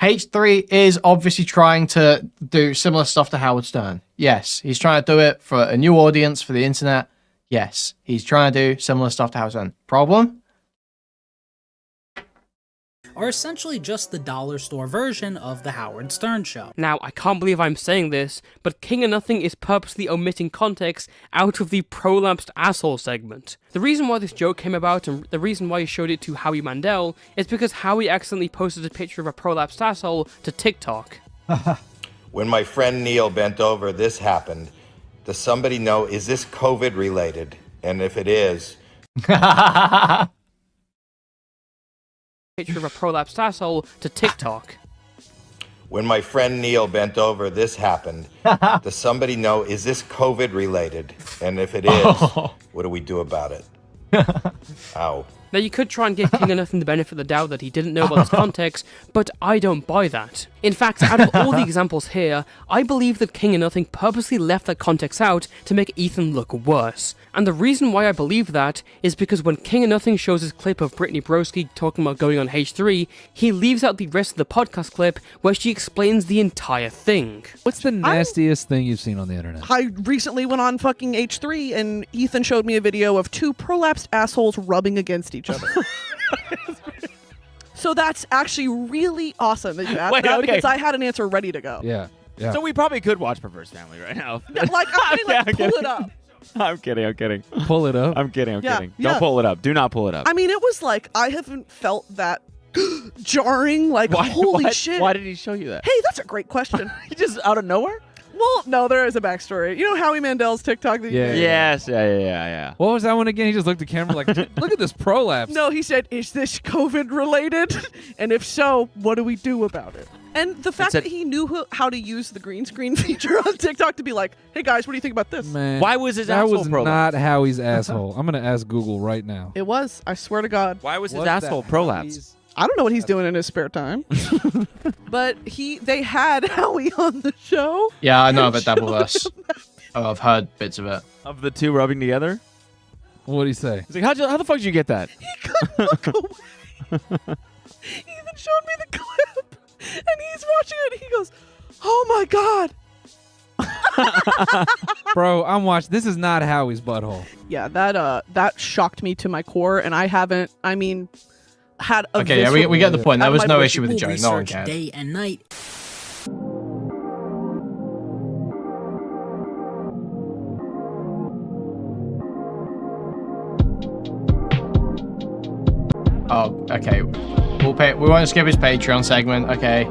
H3 is obviously trying to do similar stuff to Howard Stern. Yes, he's trying to do it for a new audience, for the internet. Yes, he's trying to do similar stuff to Howard Stern. Problem? Are essentially just the dollar store version of the Howard Stern Show. Now, I can't believe I'm saying this, but King of Nothing is purposely omitting context out of the prolapsed asshole segment. The reason why this joke came about and the reason why he showed it to Howie Mandel is because Howie accidentally posted a picture of a prolapsed asshole to TikTok. When my friend Neil bent over, this happened. Does somebody know, is this COVID related? And if it is... Picture of a prolapsed asshole to TikTok. When my friend Neil bent over, this happened. Does somebody know, is this COVID related? And if it is, what do we do about it? Ow. Now, you could try and give King of Nothing the benefit of the doubt that he didn't know about this context, but I don't buy that. In fact, out of all the examples here, I believe that King of Nothing purposely left that context out to make Ethan look worse. And the reason why I believe that is because when King of Nothing shows his clip of Brittany Broski talking about going on H3, he leaves out the rest of the podcast clip where she explains the entire thing. What's the nastiest thing you've seen on the internet? I recently went on fucking H3 and Ethan showed me a video of 2 prolapsed assholes rubbing against each other. So that's actually really awesome that you asked Wait, that okay. because I had an answer ready to go. Yeah. Yeah. So we probably could watch Perverse Family right now. Like, I mean, like, pull it up. I'm kidding. I'm kidding. Pull it up. I'm kidding. I'm Yeah, kidding. yeah. Don't pull it up. Do not pull it up. I mean, it was like, I haven't felt that jarring, like, holy shit. Why did he show you that? Hey, that's a great question. He just out of nowhere? Well, no, there is a backstory. You know Howie Mandel's TikTok? That Yeah. Yes. Yeah. What was that one again? He just looked at the camera like, look at this prolapse. No, he said, is this COVID related? And if so, what do we do about it? And the fact that he knew how to use the green screen feature on TikTok to be like, hey guys, what do you think about this? Man, Why was his that asshole was prolapse? not Howie's asshole. I'm going to ask Google right now. It was, I swear to God. Why was his Was asshole that prolapse? I don't know what he's doing in his spare time. But they had Howie on the show. Yeah, I know of a Doubleverse. Oh, I've heard bits of it. Of the 2 rubbing together? What did he say? He's like, how the fuck did you get that? He couldn't look away. Ethan showed me the clip, and he's watching it, and he goes, oh my God. Bro, I'm watching. This is not Howie's butthole. Yeah, that shocked me to my core, and I haven't, I mean, had a Okay, yeah, we get the point. There was no issue with the joke. No one Research cared. day and night. Oh, okay. We'll pay. We won't skip his Patreon segment. Okay.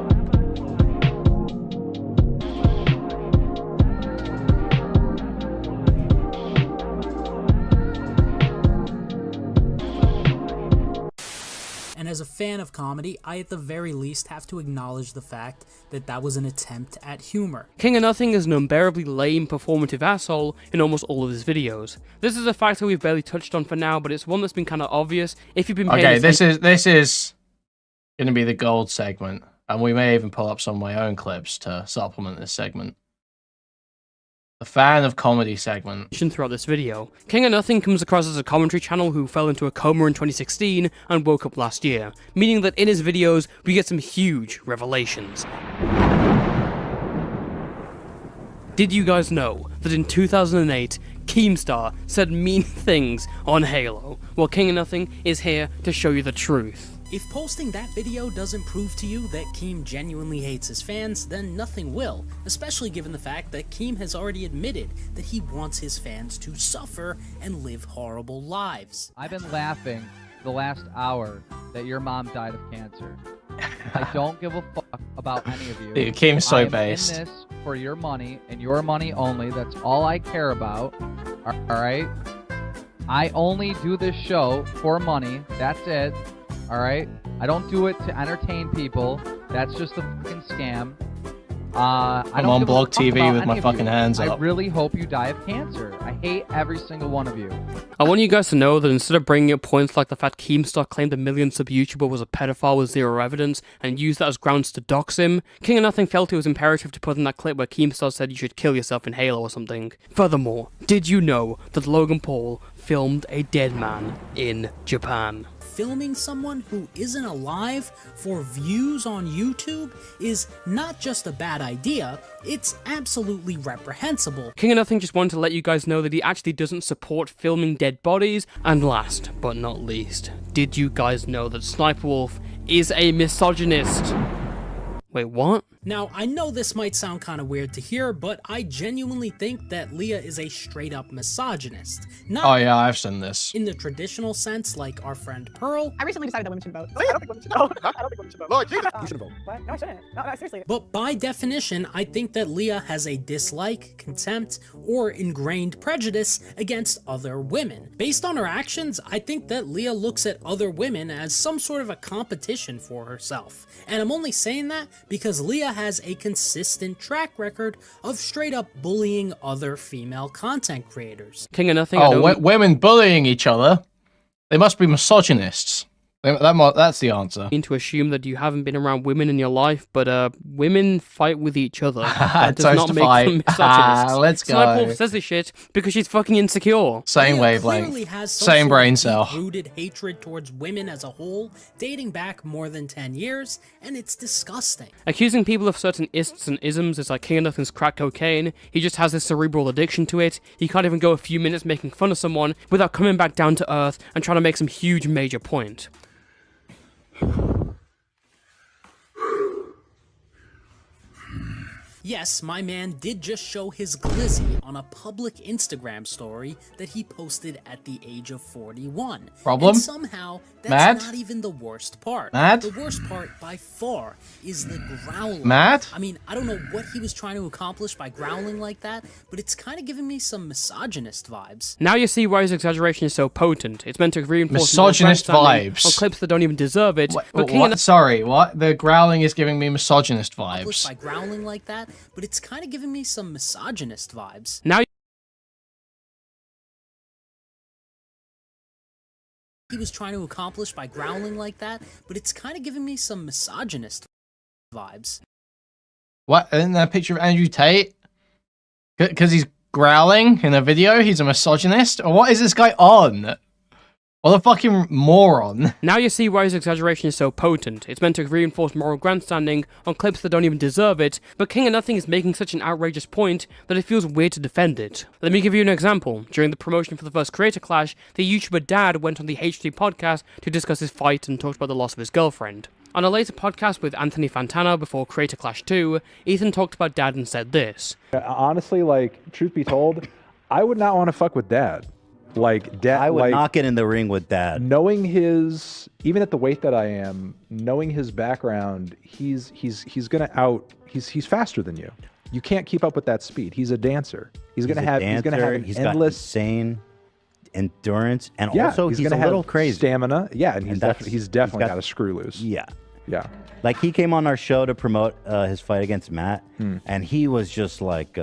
And as a fan of comedy, I at the very least have to acknowledge the fact that that was an attempt at humor. King of Nothing is an unbearably lame performative asshole in almost all of his videos. This is a factor we've barely touched on for now, but it's one that's been kind of obvious if you've been paying Okay, this is gonna be the gold segment, and we may even pull up some of my own clips to supplement this segment. The fan of comedy segment. Throughout this video, King of Nothing comes across as a commentary channel who fell into a coma in 2016 and woke up last year, meaning that in his videos we get some huge revelations. Did you guys know that in 2008, Keemstar said mean things on Halo? Well, King of Nothing is here to show you the truth. If posting that video doesn't prove to you that Keem genuinely hates his fans, then nothing will, especially given the fact that Keem has already admitted that he wants his fans to suffer and live horrible lives. I've been laughing the last hour that your mom died of cancer. I don't give a fuck about any of you. Dude, Keem's so I am based. in this for your money and your money only. That's all I care about. Alright? I only do this show for money. That's it. Alright? I don't do it to entertain people. That's just a fucking scam. I'm on Blog TV with my fucking hands up. I really hope you die of cancer. I hate every single one of you. I want you guys to know that instead of bringing up points like the fact Keemstar claimed a million sub YouTuber was a pedophile with zero evidence and used that as grounds to dox him, King of Nothing felt it was imperative to put in that clip where Keemstar said you should kill yourself in Halo or something. Furthermore, did you know that Logan Paul filmed a dead man in Japan? Filming someone who isn't alive for views on YouTube is not just a bad idea, it's absolutely reprehensible. King of Nothing just wanted to let you guys know that he actually doesn't support filming dead bodies. And last but not least, did you guys know that Sniper Wolf is a misogynist? Wait, what? Now, I know this might sound kind of weird to hear, but I genuinely think that Leah is a straight-up misogynist. Not Oh yeah, I've seen this. in the traditional sense, like our friend Pearl. I recently decided that women should vote. I don't think women should vote. I don't think women should vote. Lord, Jesus. You should vote. What? No, I shouldn't. No, seriously. But by definition, I think that Leah has a dislike, contempt, or ingrained prejudice against other women. Based on her actions, I think that Leah looks at other women as some sort of a competition for herself. And I'm only saying that because Leah has a consistent track record of straight up bullying other female content creators. King of Nothing. Women bullying each other? They must be misogynists. That's the answer. To assume that you haven't been around women in your life, but women fight with each other. That does not make them misogynists. Let's go. Sniper Wolf says this shit because she's fucking insecure. Same wavelength. Same brain cell. Rooted hatred towards women as a whole, dating back more than 10 years, and it's disgusting. Accusing people of certain ists and isms is like King of Nothing's crack cocaine. He just has this cerebral addiction to it. He can't even go a few minutes making fun of someone without coming back down to earth and trying to make some huge major point. Yes, my man did just show his glizzy on a public Instagram story that he posted at the age of 41. Problem? And somehow, that's Mad? not even the worst part. Mad? The worst part, by far, is the growling. Mad? I mean, I don't know what he was trying to accomplish by growling like that, but it's kind of giving me some misogynist vibes. Now you see why his exaggeration is so potent. It's meant to reinforce Misogynist vibes. on clips that don't even deserve it. What? Sorry, what? The growling is giving me misogynist vibes. By growling like that, but it's kind of giving me some misogynist vibes. Now he was trying to accomplish by growling like that, but it's kind of giving me some misogynist vibes. What? Isn't that a picture of Andrew Tate? Because he's growling in a video? He's a misogynist? Or what is this guy on? What a fucking moron. Now you see why his exaggeration is so potent. It's meant to reinforce moral grandstanding on clips that don't even deserve it, but King of Nothing is making such an outrageous point that it feels weird to defend it. Let me give you an example. During the promotion for the first Creator Clash, the YouTuber Dad went on the H3 podcast to discuss his fight and talked about the loss of his girlfriend. On a later podcast with Anthony Fantana before Creator Clash 2, Ethan talked about Dad and said this. Honestly, like, truth be told, I would not want to fuck with Dad. Like, I would not get in the ring with Dad. Knowing his, even at the weight that I am, knowing his background, he's faster than you. You can't keep up with that speed. He's a dancer. He's gonna have an He's endless, got insane endurance, and also he's gonna a have little crazy stamina. Yeah, and he's definitely got a screw loose. Yeah. Yeah. Like, he came on our show to promote his fight against Matt, and he was just like,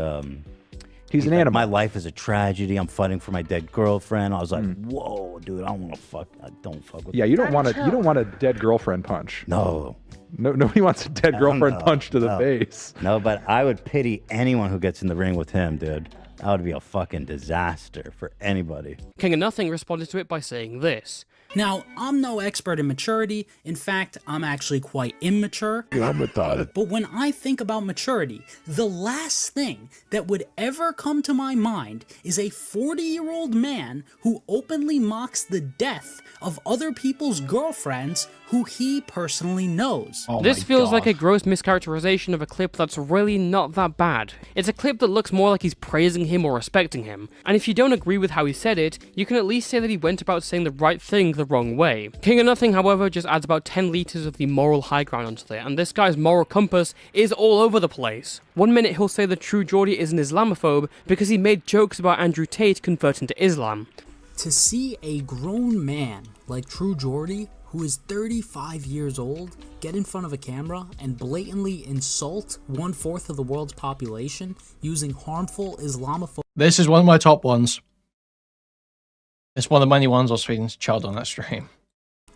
he's an animal. My life is a tragedy. I'm fighting for my dead girlfriend. I was like, whoa, dude, I don't fuck with. Yeah, you don't want a dead girlfriend punch. No. Nobody wants a dead girlfriend punch to the face. No, but I would pity anyone who gets in the ring with him, dude. That would be a fucking disaster for anybody. King of Nothing responded to it by saying this. Now, I'm no expert in maturity. In fact, I'm actually quite immature. I'm retarded. But when I think about maturity, the last thing that would ever come to my mind is a 40-year-old man who openly mocks the death of other people's girlfriends who he personally knows. This feels like a gross mischaracterization of a clip that's really not that bad. It's a clip that looks more like he's praising him or respecting him, and if you don't agree with how he said it, you can at least say that he went about saying the right thing the wrong way. King of Nothing, however, just adds about 10 litres of the moral high ground onto it, and this guy's moral compass is all over the place. One minute he'll say that True Geordie is an Islamophobe because he made jokes about Andrew Tate converting to Islam. To see a grown man like True Geordie, who is 35 years old, get in front of a camera and blatantly insult 1/4 of the world's population using harmful Islamophobic... This is one of my top ones. It's one of the many ones I was feeding to Child on that stream.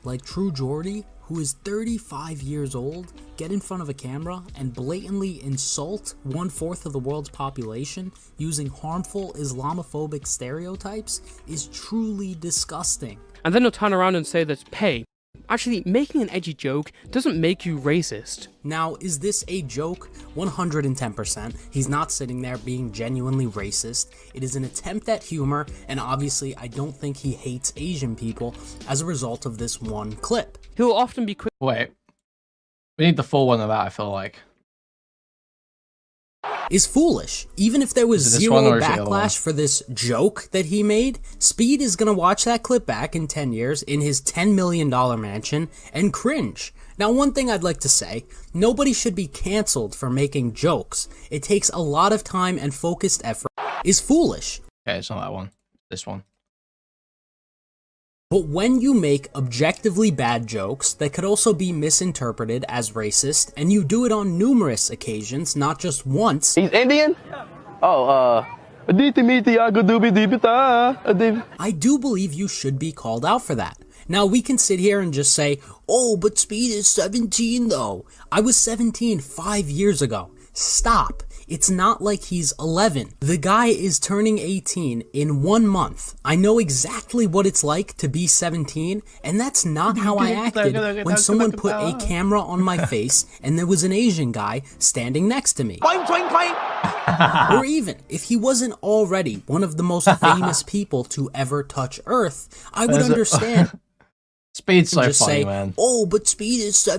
Like True Geordie, who is 35 years old, get in front of a camera and blatantly insult 1/4 of the world's population using harmful Islamophobic stereotypes is truly disgusting. And then he'll turn around and say that, hey, actually, making an edgy joke doesn't make you racist. Now, is this a joke? 110%. He's not sitting there being genuinely racist. It is an attempt at humor, and obviously I don't think he hates Asian people as a result of this one clip. He'll often be quick. Wait. We need the full one of that, I feel like. Is foolish. Even if there was zero backlash for this joke that he made, Speed is gonna watch that clip back in 10 years in his $10 million mansion and cringe. Now, one thing I'd like to say, nobody should be cancelled for making jokes. It takes a lot of time and focused effort. Is foolish. Okay, it's not that one. This one. But when you make objectively bad jokes that could also be misinterpreted as racist, and you do it on numerous occasions, not just once... He's Indian? Oh, I do believe you should be called out for that. Now, we can sit here and just say, oh, but Speed is 17 though. I was 17 5 years ago. Stop. It's not like he's 11. The guy is turning 18 in 1 month. I know exactly what it's like to be 17, and that's not how I acted when someone put a camera on my face and there was an Asian guy standing next to me. Or even, if he wasn't already one of the most famous people to ever touch Earth, I would understand. Speed's so just funny, say, man. oh, but Speed is so...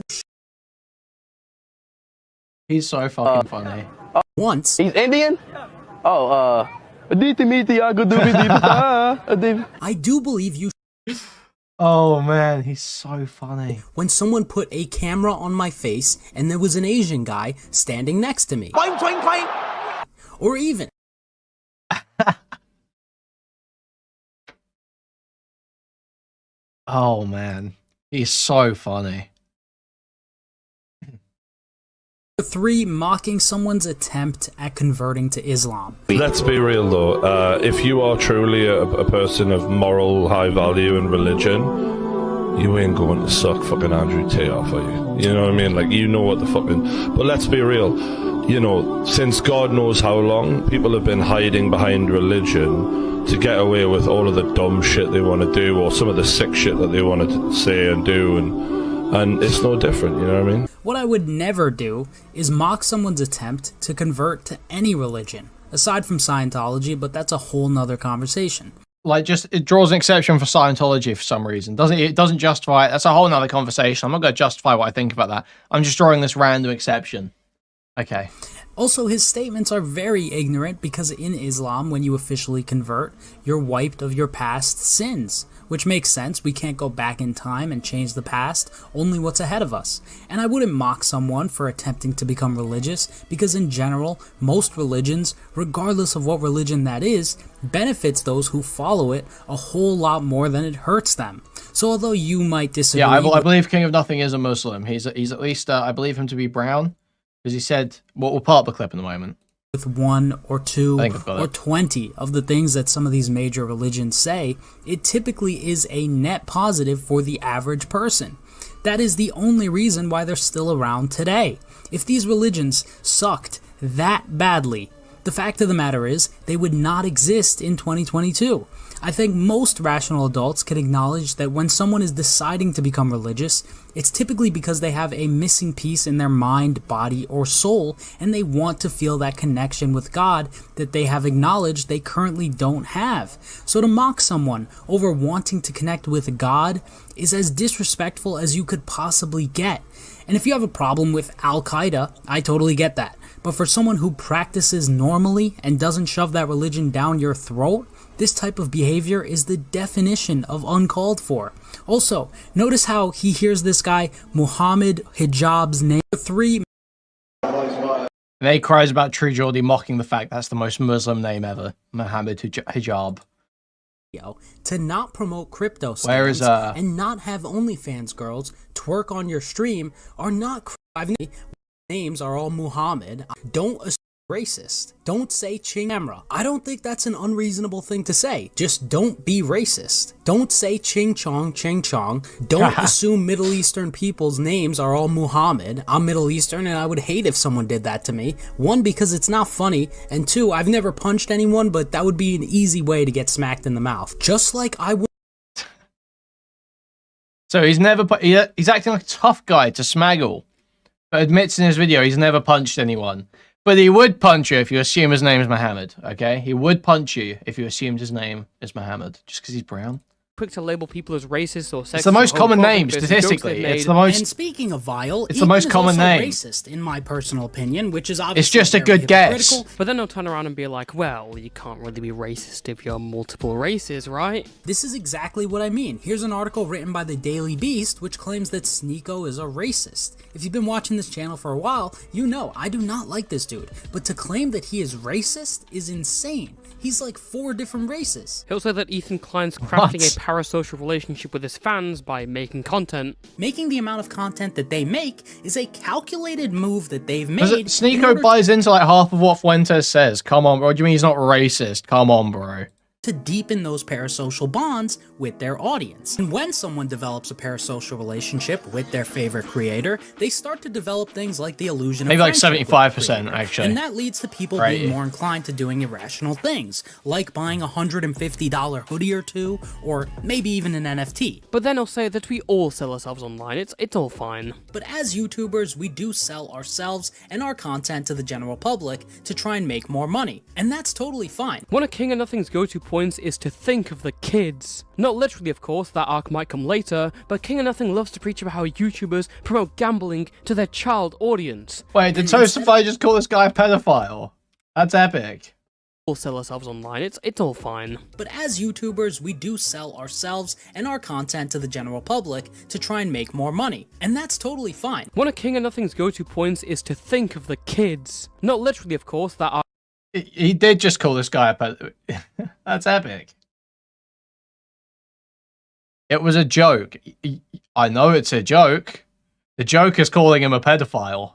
He's so fucking funny. Once. He's Indian? Oh, I do believe you... Oh man, he's so funny. When someone put a camera on my face and there was an Asian guy standing next to me. Or even... Oh man, he's so funny. 3, mocking someone's attempt at converting to Islam. Let's be real though, if you are truly a person of moral high value and religion, you ain't going to suck fucking Andrew Tate off, are you? You know what I mean? Like, you know what the fucking... But let's be real, you know, since God knows how long, people have been hiding behind religion to get away with all of the dumb shit they want to do, or some of the sick shit that they want to say and do, and it's no different, you know what I mean? What I would never do is mock someone's attempt to convert to any religion, aside from Scientology, but that's a whole nother conversation. Like, just, it draws an exception for Scientology for some reason. It doesn't justify it. That's a whole nother conversation. I'm not going to justify what I think about that. I'm just drawing this random exception. Okay. Also, his statements are very ignorant because in Islam, when you officially convert, you're wiped of your past sins. Which makes sense, we can't go back in time and change the past, only what's ahead of us. And I wouldn't mock someone for attempting to become religious, because in general, most religions, regardless of what religion that is, benefits those who follow it a whole lot more than it hurts them. So although you might disagree... Yeah, I believe King of Nothing is a Muslim. He's at least, I believe him to be brown. Because he said, well, we'll pull up the clip in a moment. With 1 or 2 or 20 of the things that some of these major religions say, it typically is a net positive for the average person. That is the only reason why they're still around today. If these religions sucked that badly, the fact of the matter is, they would not exist in 2022. I think most rational adults can acknowledge that when someone is deciding to become religious, it's typically because they have a missing piece in their mind, body, or soul, and they want to feel that connection with God that they have acknowledged they currently don't have. So to mock someone over wanting to connect with God is as disrespectful as you could possibly get. And if you have a problem with Al-Qaeda, I totally get that. But for someone who practices normally and doesn't shove that religion down your throat, this type of behavior is the definition of uncalled for. Also, notice how he hears this guy Muhammad Hijab's name. 3. And then he cries about True Geordie mocking the fact that's the most Muslim name ever, Muhammad Hijab. To not promote crypto scams and not have OnlyFans girls twerk on your stream are not names are all Muhammad. Don't assume racist. Don't say Ching Camera. I don't think that's an unreasonable thing to say. Just don't be racist. Don't say Ching Chong, Ching Chong. Don't assume Middle Eastern people's names are all Muhammad. I'm Middle Eastern and I would hate if someone did that to me. 1, because it's not funny, and 2, I've never punched anyone, but that would be an easy way to get smacked in the mouth. Just like I would. So he's never he's acting like a tough guy to Smaggle, but admits in his video he's never punched anyone. But he would punch you if you assume his name is Muhammad, okay? He would punch you if you assumed his name is Muhammad, just because he's brown. Quick to label people as racist or sexist. It's the most common name, statistically. It's the most... And speaking of vile, it's the most common name. Racist, in my personal opinion, which is obviously it's just a good guess. But then they'll turn around and be like, well, you can't really be racist if you're multiple races, right? This is exactly what I mean. Here's an article written by the Daily Beast, which claims that Sneeko is a racist. If you've been watching this channel for a while, you know I do not like this dude. But to claim that he is racist is insane. He's like 4 different races. He'll say that Ethan Klein's crafting a parasocial relationship with his fans by making content. Making the amount of content that they make is a calculated move that they've made. Sneeko buys into like half of what Fuentes says. Come on, bro. What do you mean he's not racist? Come on, bro. To deepen those parasocial bonds with their audience. And when someone develops a parasocial relationship with their favorite creator, they start to develop things like the illusion of maybe like 75%, actually. And that leads to people being more inclined to doing irrational things, like buying a $150 hoodie or 2, or maybe even an NFT. But then he'll say that we all sell ourselves online. It's all fine. But as YouTubers, we do sell ourselves and our content to the general public to try and make more money. And that's totally fine. One of King of Nothing's go-to points is to think of the kids. Not literally, of course, that arc might come later, but King of Nothing loves to preach about how YouTubers promote gambling to their child audience. Wait, did Toastify just call this guy a pedophile? That's epic. We'll sell ourselves online, it's all fine. But as YouTubers, we do sell ourselves and our content to the general public to try and make more money. And that's totally fine. One of King of Nothing's go-to points is to think of the kids. Not literally, of course, that arc. He did just call this guy a pedophile. That's epic. It was a joke. I know it's a joke. The joke is calling him a pedophile.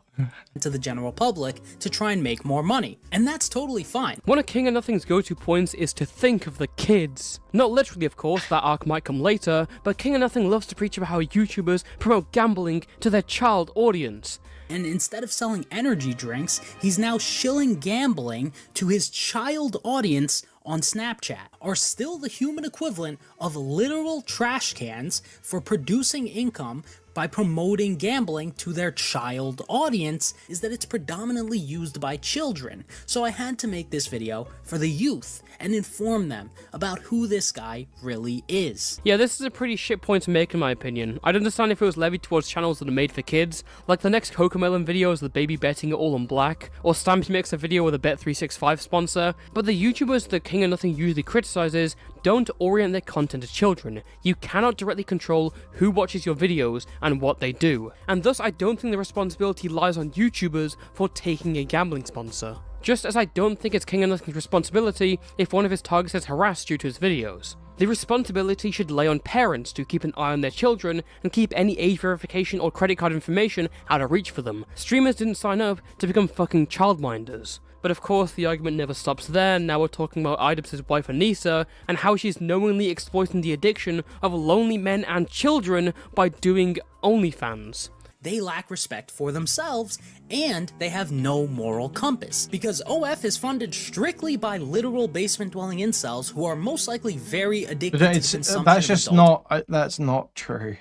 To the general public to try and make more money. And that's totally fine. One of King of Nothing's go-to points is to think of the kids. Not literally, of course, that arc might come later, but King of Nothing loves to preach about how YouTubers promote gambling to their child audience. And instead of selling energy drinks, he's now shilling gambling to his child audience on Snapchat, are still the human equivalent of literal trash cans for producing income by promoting gambling to their child audience is that it's predominantly used by children. So I had to make this video for the youth and inform them about who this guy really is. Yeah, this is a pretty shit point to make in my opinion. I'd understand if it was levied towards channels that are made for kids, like the next Cocomelon video is the baby betting it all on black, or Stampy makes a video with a Bet365 sponsor, but the YouTubers that King of Nothing usually criticizes don't orient their content to children. You cannot directly control who watches your videos and what they do, and thus I don't think the responsibility lies on YouTubers for taking a gambling sponsor. Just as I don't think it's King of Nothing's responsibility if one of his targets is harassed due to his videos. The responsibility should lay on parents to keep an eye on their children and keep any age verification or credit card information out of reach for them. Streamers didn't sign up to become fucking childminders. But of course, the argument never stops there. Now we're talking about Idubbbz's wife Anissa and how she's knowingly exploiting the addiction of lonely men and children by doing OnlyFans. They lack respect for themselves, and they have no moral compass, because OF is funded strictly by literal basement-dwelling incels who are most likely very addicted to the consumption that's just of adult. that's not true.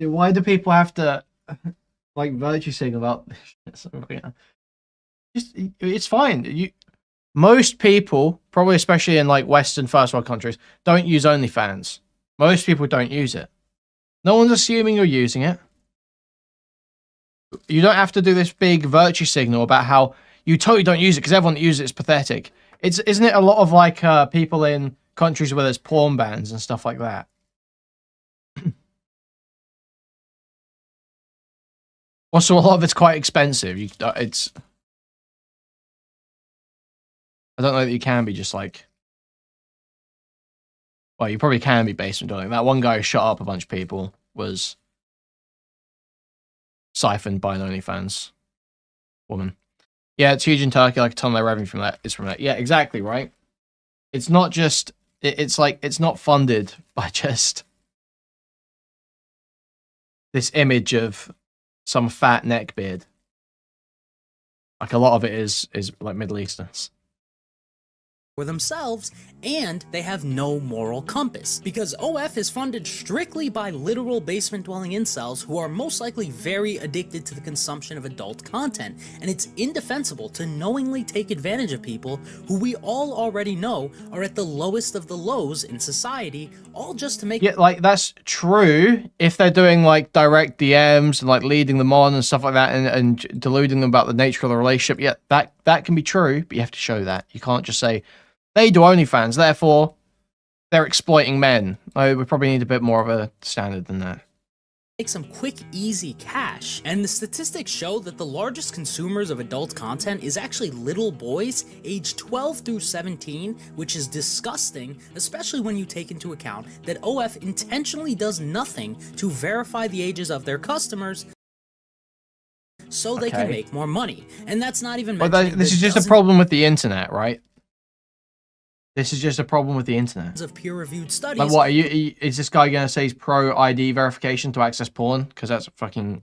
Why do people have to like virtue signal about this? It's fine. Most people, probably especially in like Western first world countries, don't use OnlyFans. Most people don't use it. No one's assuming you're using it. You don't have to do this big virtue signal about how you totally don't use it because everyone that uses it is pathetic. Isn't it a lot of like people in countries where there's porn bans and stuff like that? Also, a lot of it's quite expensive. I don't know that you can be just like... Well, you probably can be basement dwelling. That one guy who shot up a bunch of people was siphoned by an OnlyFans woman. Yeah, it's huge in Turkey. Like a ton of their revenue from that is from that. Yeah, exactly, right? It's not just... It's like, it's not funded by just this image of some fat neckbeard. Like a lot of it is like Middle Easterns. For themselves, and they have no moral compass, because OF is funded strictly by literal basement-dwelling incels who are most likely very addicted to the consumption of adult content, and it's indefensible to knowingly take advantage of people who we all already know are at the lowest of the lows in society, all just to make... Yeah, like, that's true if they're doing, like, direct DMs and, like, leading them on and stuff like that and deluding them about the nature of the relationship. Yeah, that can be true, but you have to show that. You can't just say... They do OnlyFans, therefore they're exploiting men. We probably need a bit more of a standard than that. Make some quick, easy cash, and the statistics show that the largest consumers of adult content is actually little boys aged 12 through 17, which is disgusting, especially when you take into account that OF intentionally does nothing to verify the ages of their customers so they can make more money. And that's not even mentioning this is just a problem with the internet, right? This is just a problem with the internet. Of peer-reviewed studies. Like what, is this guy going to say he's pro ID verification to access porn? Because that's fucking...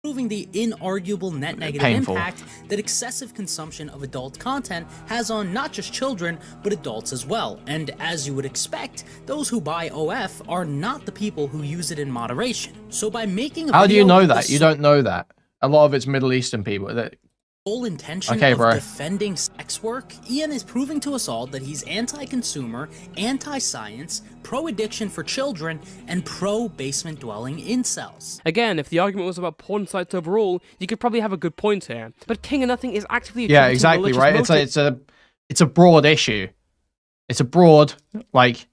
Proving the inarguable net negative impact that excessive consumption of adult content has on not just children, but adults as well. And as you would expect, those who buy OF are not the people who use it in moderation. So by making a How do you know that? You don't know that. A lot of it's Middle Eastern people that... Whole intention of defending sex work, Ian is proving to us all that he's anti-consumer, anti-science, pro-addiction for children, and pro-basement-dwelling incels. Again, if the argument was about porn sites overall, you could probably have a good point here. But King of Nothing is actively exactly right. It's a broad issue. It's a broad, like,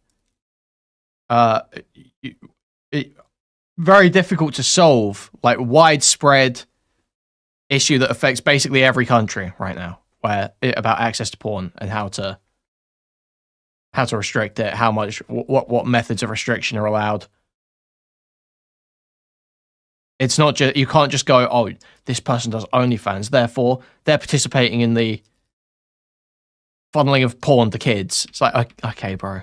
very difficult to solve, like widespread issue that affects basically every country right now, about access to porn and how to restrict it, how much, what methods of restriction are allowed. It's not just, you can't just go, oh, this person does OnlyFans, therefore they're participating in the funneling of porn to kids. It's like, okay, bro.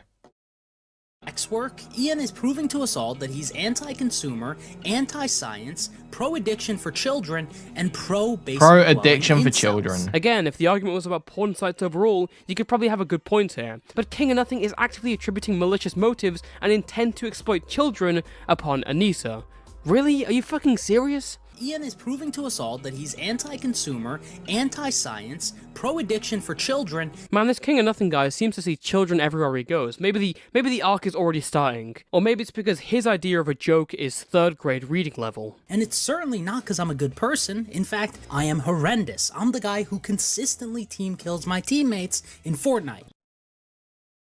Next work, Ian is proving to us all that he's anti-consumer, anti-science, pro-addiction for children, and pro-basic Pro-addiction for children. Again, if the argument was about porn sites overall, you could probably have a good point here. But King of Nothing is actively attributing malicious motives and intent to exploit children upon Anissa. Really? Are you fucking serious? Ian is proving to us all that he's anti-consumer, anti-science, pro-addiction for children. Man, this King of Nothing guy seems to see children everywhere he goes. Maybe the arc is already starting. Or maybe it's because his idea of a joke is 3rd grade reading level. And it's certainly not because I'm a good person. In fact, I am horrendous. I'm the guy who consistently team kills my teammates in Fortnite.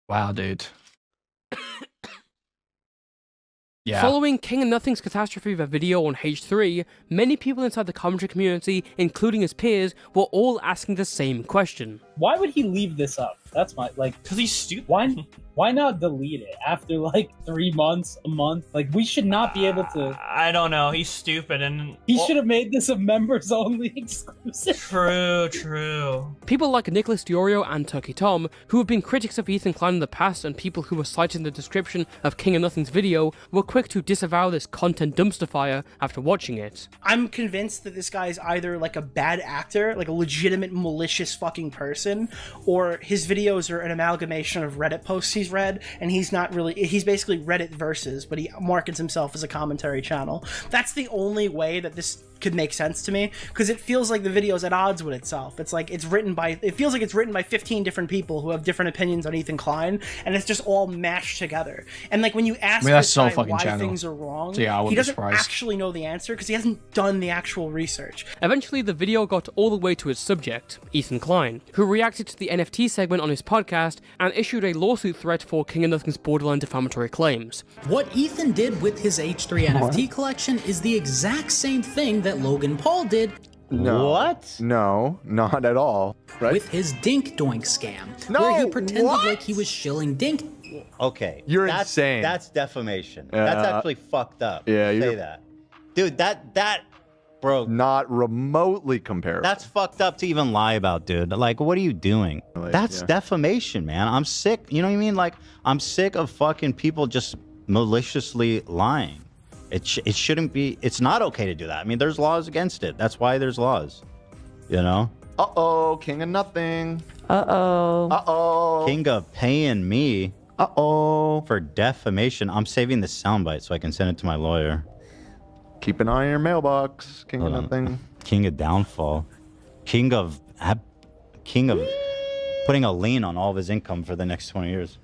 Wow, dude. Yeah. Following King of Nothing's catastrophe of a video on H3, many people inside the commentary community, including his peers, were all asking the same question. Why would he leave this up? That's my, like... Because he's stupid. Why not delete it after, like, 3 months, a month? Like, we should not be able to... I don't know, he's stupid and... He should have made this a members-only exclusive. True. People like Nicholas Diorio and Turkey Tom, who have been critics of Ethan Klein in the past and people who were cited in the description of King of Nothing's video, were quick to disavow this content dumpster fire after watching it. I'm convinced that this guy is either, like, a bad actor, like a legitimate malicious fucking person, or his videos are an amalgamation of Reddit posts he's read, and he's basically Reddit verses, but he markets himself as a commentary channel. That's the only way that this could make sense to me, because it feels like the video's at odds with itself. It's like it feels like it's written by 15 different people who have different opinions on Ethan Klein, and it's just all mashed together. And like when you ask this guy why things are wrong, so yeah, he doesn't actually know the answer because he hasn't done the actual research. Eventually, the video got all the way to its subject, Ethan Klein, who reacted to the NFT segment on his podcast and issued a lawsuit threat for King of Nothing's borderline defamatory claims. What Ethan did with his H3 NFT collection is the exact same thing that Logan Paul did. No. What? No, not at all. Right? With his Dink Doink scam, No, where he pretended what? like he was shilling Dink. Okay. You're insane. That's defamation. That's actually fucked up. Yeah, you say that. Dude, that bro. Not remotely comparable. That's fucked up to even lie about, dude. Like, what are you doing? That's defamation, man. I'm sick. You know what I mean? Like, I'm sick of fucking people just maliciously lying. It shouldn't be. It's not okay to do that. I mean, there's laws against it. That's why there's laws. You know? Uh-oh, King of Nothing. Uh-oh. Uh-oh. King of paying me. Uh-oh. For defamation. I'm saving the soundbite so I can send it to my lawyer. Keep an eye on your mailbox, King of Nothing. King of downfall. King of putting a lien on all of his income for the next 20 years.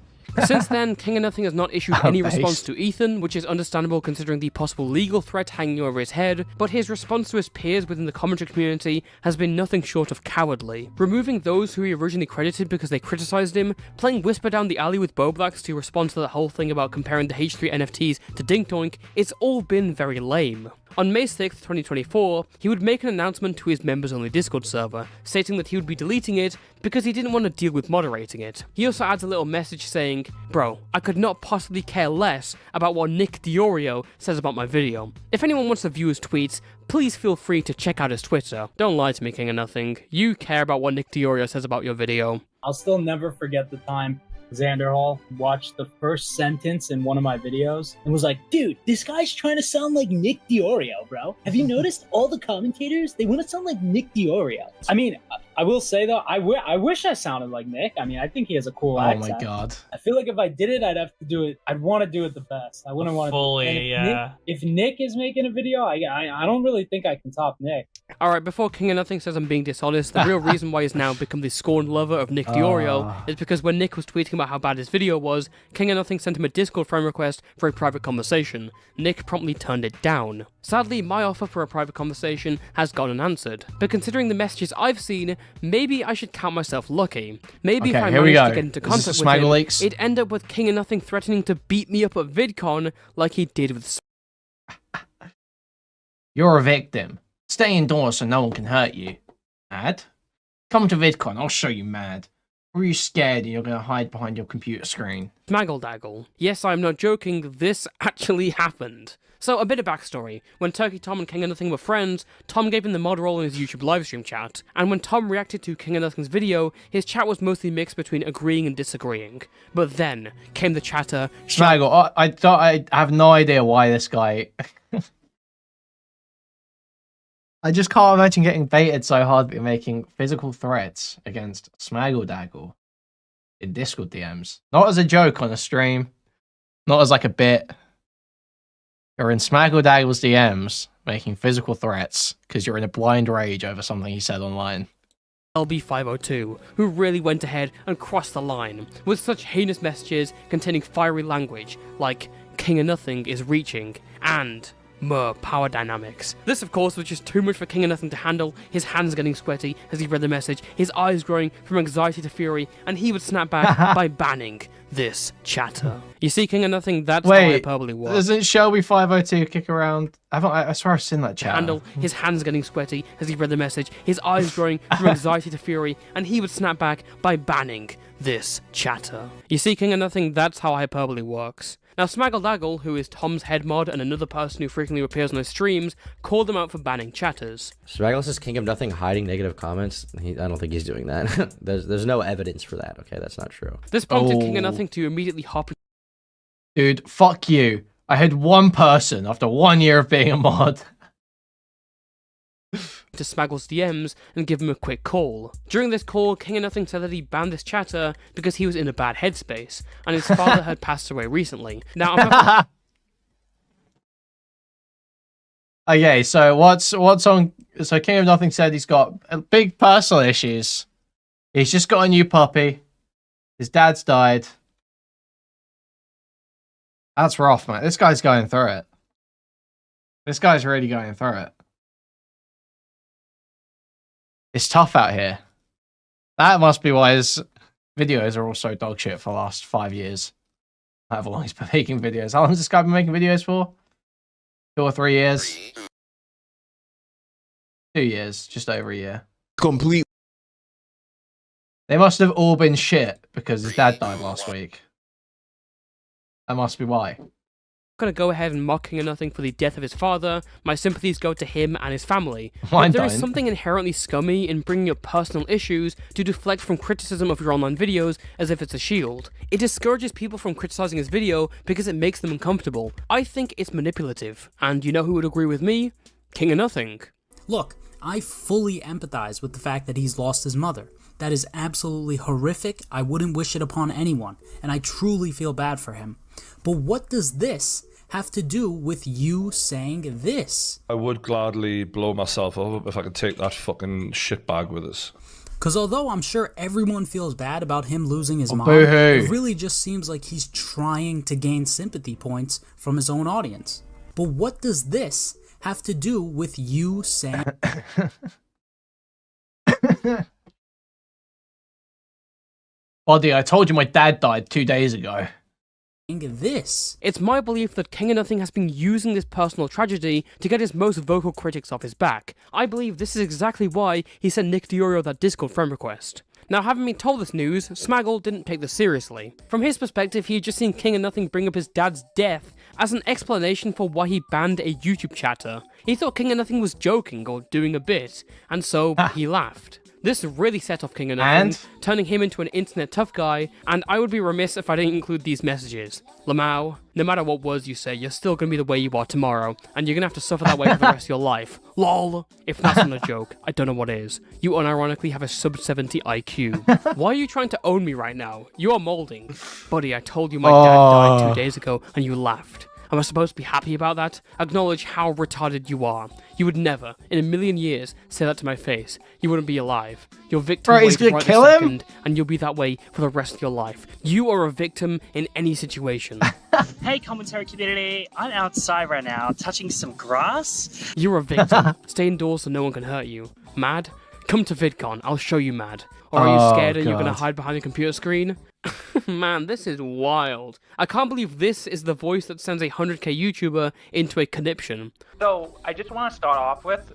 Since then, King of Nothing has not issued any response to Ethan, which is understandable considering the possible legal threat hanging over his head, but his response to his peers within the commentary community has been nothing short of cowardly. Removing those who he originally credited because they criticized him, playing Whisper Down the Alley with Boblax to respond to the whole thing about comparing the H3 NFTs to Dink Doink, it's all been very lame. On May 6th, 2024, he would make an announcement to his members-only Discord server, stating that he would be deleting it because he didn't want to deal with moderating it. He also adds a little message saying, "Bro, I could not possibly care less about what Nick Diorio says about my video. If anyone wants to view his tweets, please feel free to check out his Twitter. Don't lie to me, King of Nothing. You care about what Nick Diorio says about your video." I'll still never forget the time Xander Hall watched the first sentence in one of my videos and was like, "Dude, this guy's trying to sound like Nick Diorio, bro. Have you noticed all the commentators? They want to sound like Nick Diorio." I mean, I will say though, I wish I sounded like Nick. I mean, I think he has a cool accent. Oh my god. I feel like if I did it, I'd have to do it. I'd want to do it the best. I wouldn't want to fully. Yeah. If Nick is making a video, I don't really think I can top Nick. Alright, before King of Nothing says I'm being dishonest, the real reason why he's now become the scorned lover of Nick Diorio is because when Nick was tweeting about how bad his video was, King of Nothing sent him a Discord friend request for a private conversation. Nick promptly turned it down. Sadly, my offer for a private conversation has gone unanswered, but considering the messages I've seen, maybe I should count myself lucky. Maybe if I managed to get into contact with him, it'd end up with King of Nothing threatening to beat me up at VidCon like he did with... You're a victim. Stay indoors so no one can hurt you. Mad? Come to VidCon, I'll show you mad. Or are you scared and you're going to hide behind your computer screen? Smaggle-daggle. Yes, I'm not joking, this actually happened. So, a bit of backstory. When Turkey Tom and King of Nothing were friends, Tom gave him the mod role in his YouTube livestream chat, and when Tom reacted to King of Nothing's video, his chat was mostly mixed between agreeing and disagreeing. But then came the chatter... Smaggle, I have no idea why this guy... I just can't imagine getting baited so hard by making physical threats against Smaggle-daggle in Discord DMs. Not as a joke on a stream, not as like a bit. You're in Smaggle-daggle's DMs making physical threats because you're in a blind rage over something he said online. LB502, who really went ahead and crossed the line with such heinous messages containing fiery language like King of Nothing is reaching and more power dynamics. This, of course, was just too much for King of Nothing to handle, his hands getting sweaty as he read the message, his eyes growing from anxiety to fury, and he would snap back by banning this chatter. You see, King of Nothing, that's how hyperbole works. Doesn't Shelby502 kick around? I swear I've seen that chat. Handle, his hands getting sweaty as he read the message, his eyes growing from anxiety to fury, and he would snap back by banning this chatter. You see, King of Nothing, that's how hyperbole works. Now, Smaggle-daggle, who is Tom's head mod and another person who frequently appears on his streams, called them out for banning chatters. Smaggle says King of Nothing hiding negative comments. I don't think he's doing that. there's no evidence for that, okay? That's not true. This prompted King of Nothing to immediately hop... Dude, fuck you. I had one person after 1 year of being a mod. to Smaggle's DMs and give him a quick call. During this call, King of Nothing said that he banned this chatter because he was in a bad headspace, and his father had passed away recently. Now, I'm not... Okay, so what's on... So King of Nothing said he's got big personal issues. He's just got a new puppy. His dad's died. That's rough, man. This guy's going through it. This guy's really going through it. It's tough out here. That must be why his videos are also dog shit for the last 5 years. However long he's been making videos. How long has this guy been making videos for? 2 or 3 years? 2 years, just over a year. Complete. They must have all been shit because his dad died last week. That must be why. I'm gonna go ahead and mock King of Nothing for the death of his father. My sympathies go to him and his family. Mine But there is don't. something inherently scummy in bringing up personal issues to deflect from criticism of your online videos as if it's a shield. It discourages people from criticizing his video because it makes them uncomfortable. I think it's manipulative. And you know who would agree with me? King of Nothing. Look, I fully empathize with the fact that he's lost his mother. That is absolutely horrific. I wouldn't wish it upon anyone, and I truly feel bad for him. But what does this have to do with you saying this? I would gladly blow myself up if I could take that fucking shitbag with us. Because although I'm sure everyone feels bad about him losing his mom, boo-hoo. it really just seems like he's trying to gain sympathy points from his own audience. But what does this have to do with you saying... Buddy, I told you my dad died 2 days ago. This. It's my belief that King of Nothing has been using this personal tragedy to get his most vocal critics off his back. I believe this is exactly why he sent Nick Diorio that Discord friend request. Now, having been told this news, Smaggle didn't take this seriously. From his perspective, he had just seen King of Nothing bring up his dad's death as an explanation for why he banned a YouTube chatter. He thought King of Nothing was joking or doing a bit, and so he laughed. This really set off King of Nothing, turning him into an internet tough guy, and I would be remiss if I didn't include these messages. Lamau, no matter what words you say, you're still gonna be the way you are tomorrow, and you're gonna have to suffer that way for the rest of your life. LOL. If that's not a joke, I don't know what is. You unironically have a sub 70 IQ. Why are you trying to own me right now? You are molding. Buddy, I told you my dad died 2 days ago, and you laughed. Am I supposed to be happy about that? Acknowledge how retarded you are. You would never, in a million years, say that to my face. You wouldn't be alive. Your victim Bro, he's gonna right kill this him? second, and you'll be that way for the rest of your life. You are a victim in any situation. Hey, commentary community. I'm outside right now, touching some grass. You're a victim. Stay indoors so no one can hurt you. Mad? Come to VidCon. I'll show you mad. Or are you scared and you're gonna hide behind a computer screen? Man, this is wild. I can't believe this is the voice that sends a 100k YouTuber into a conniption. So I just want to start off with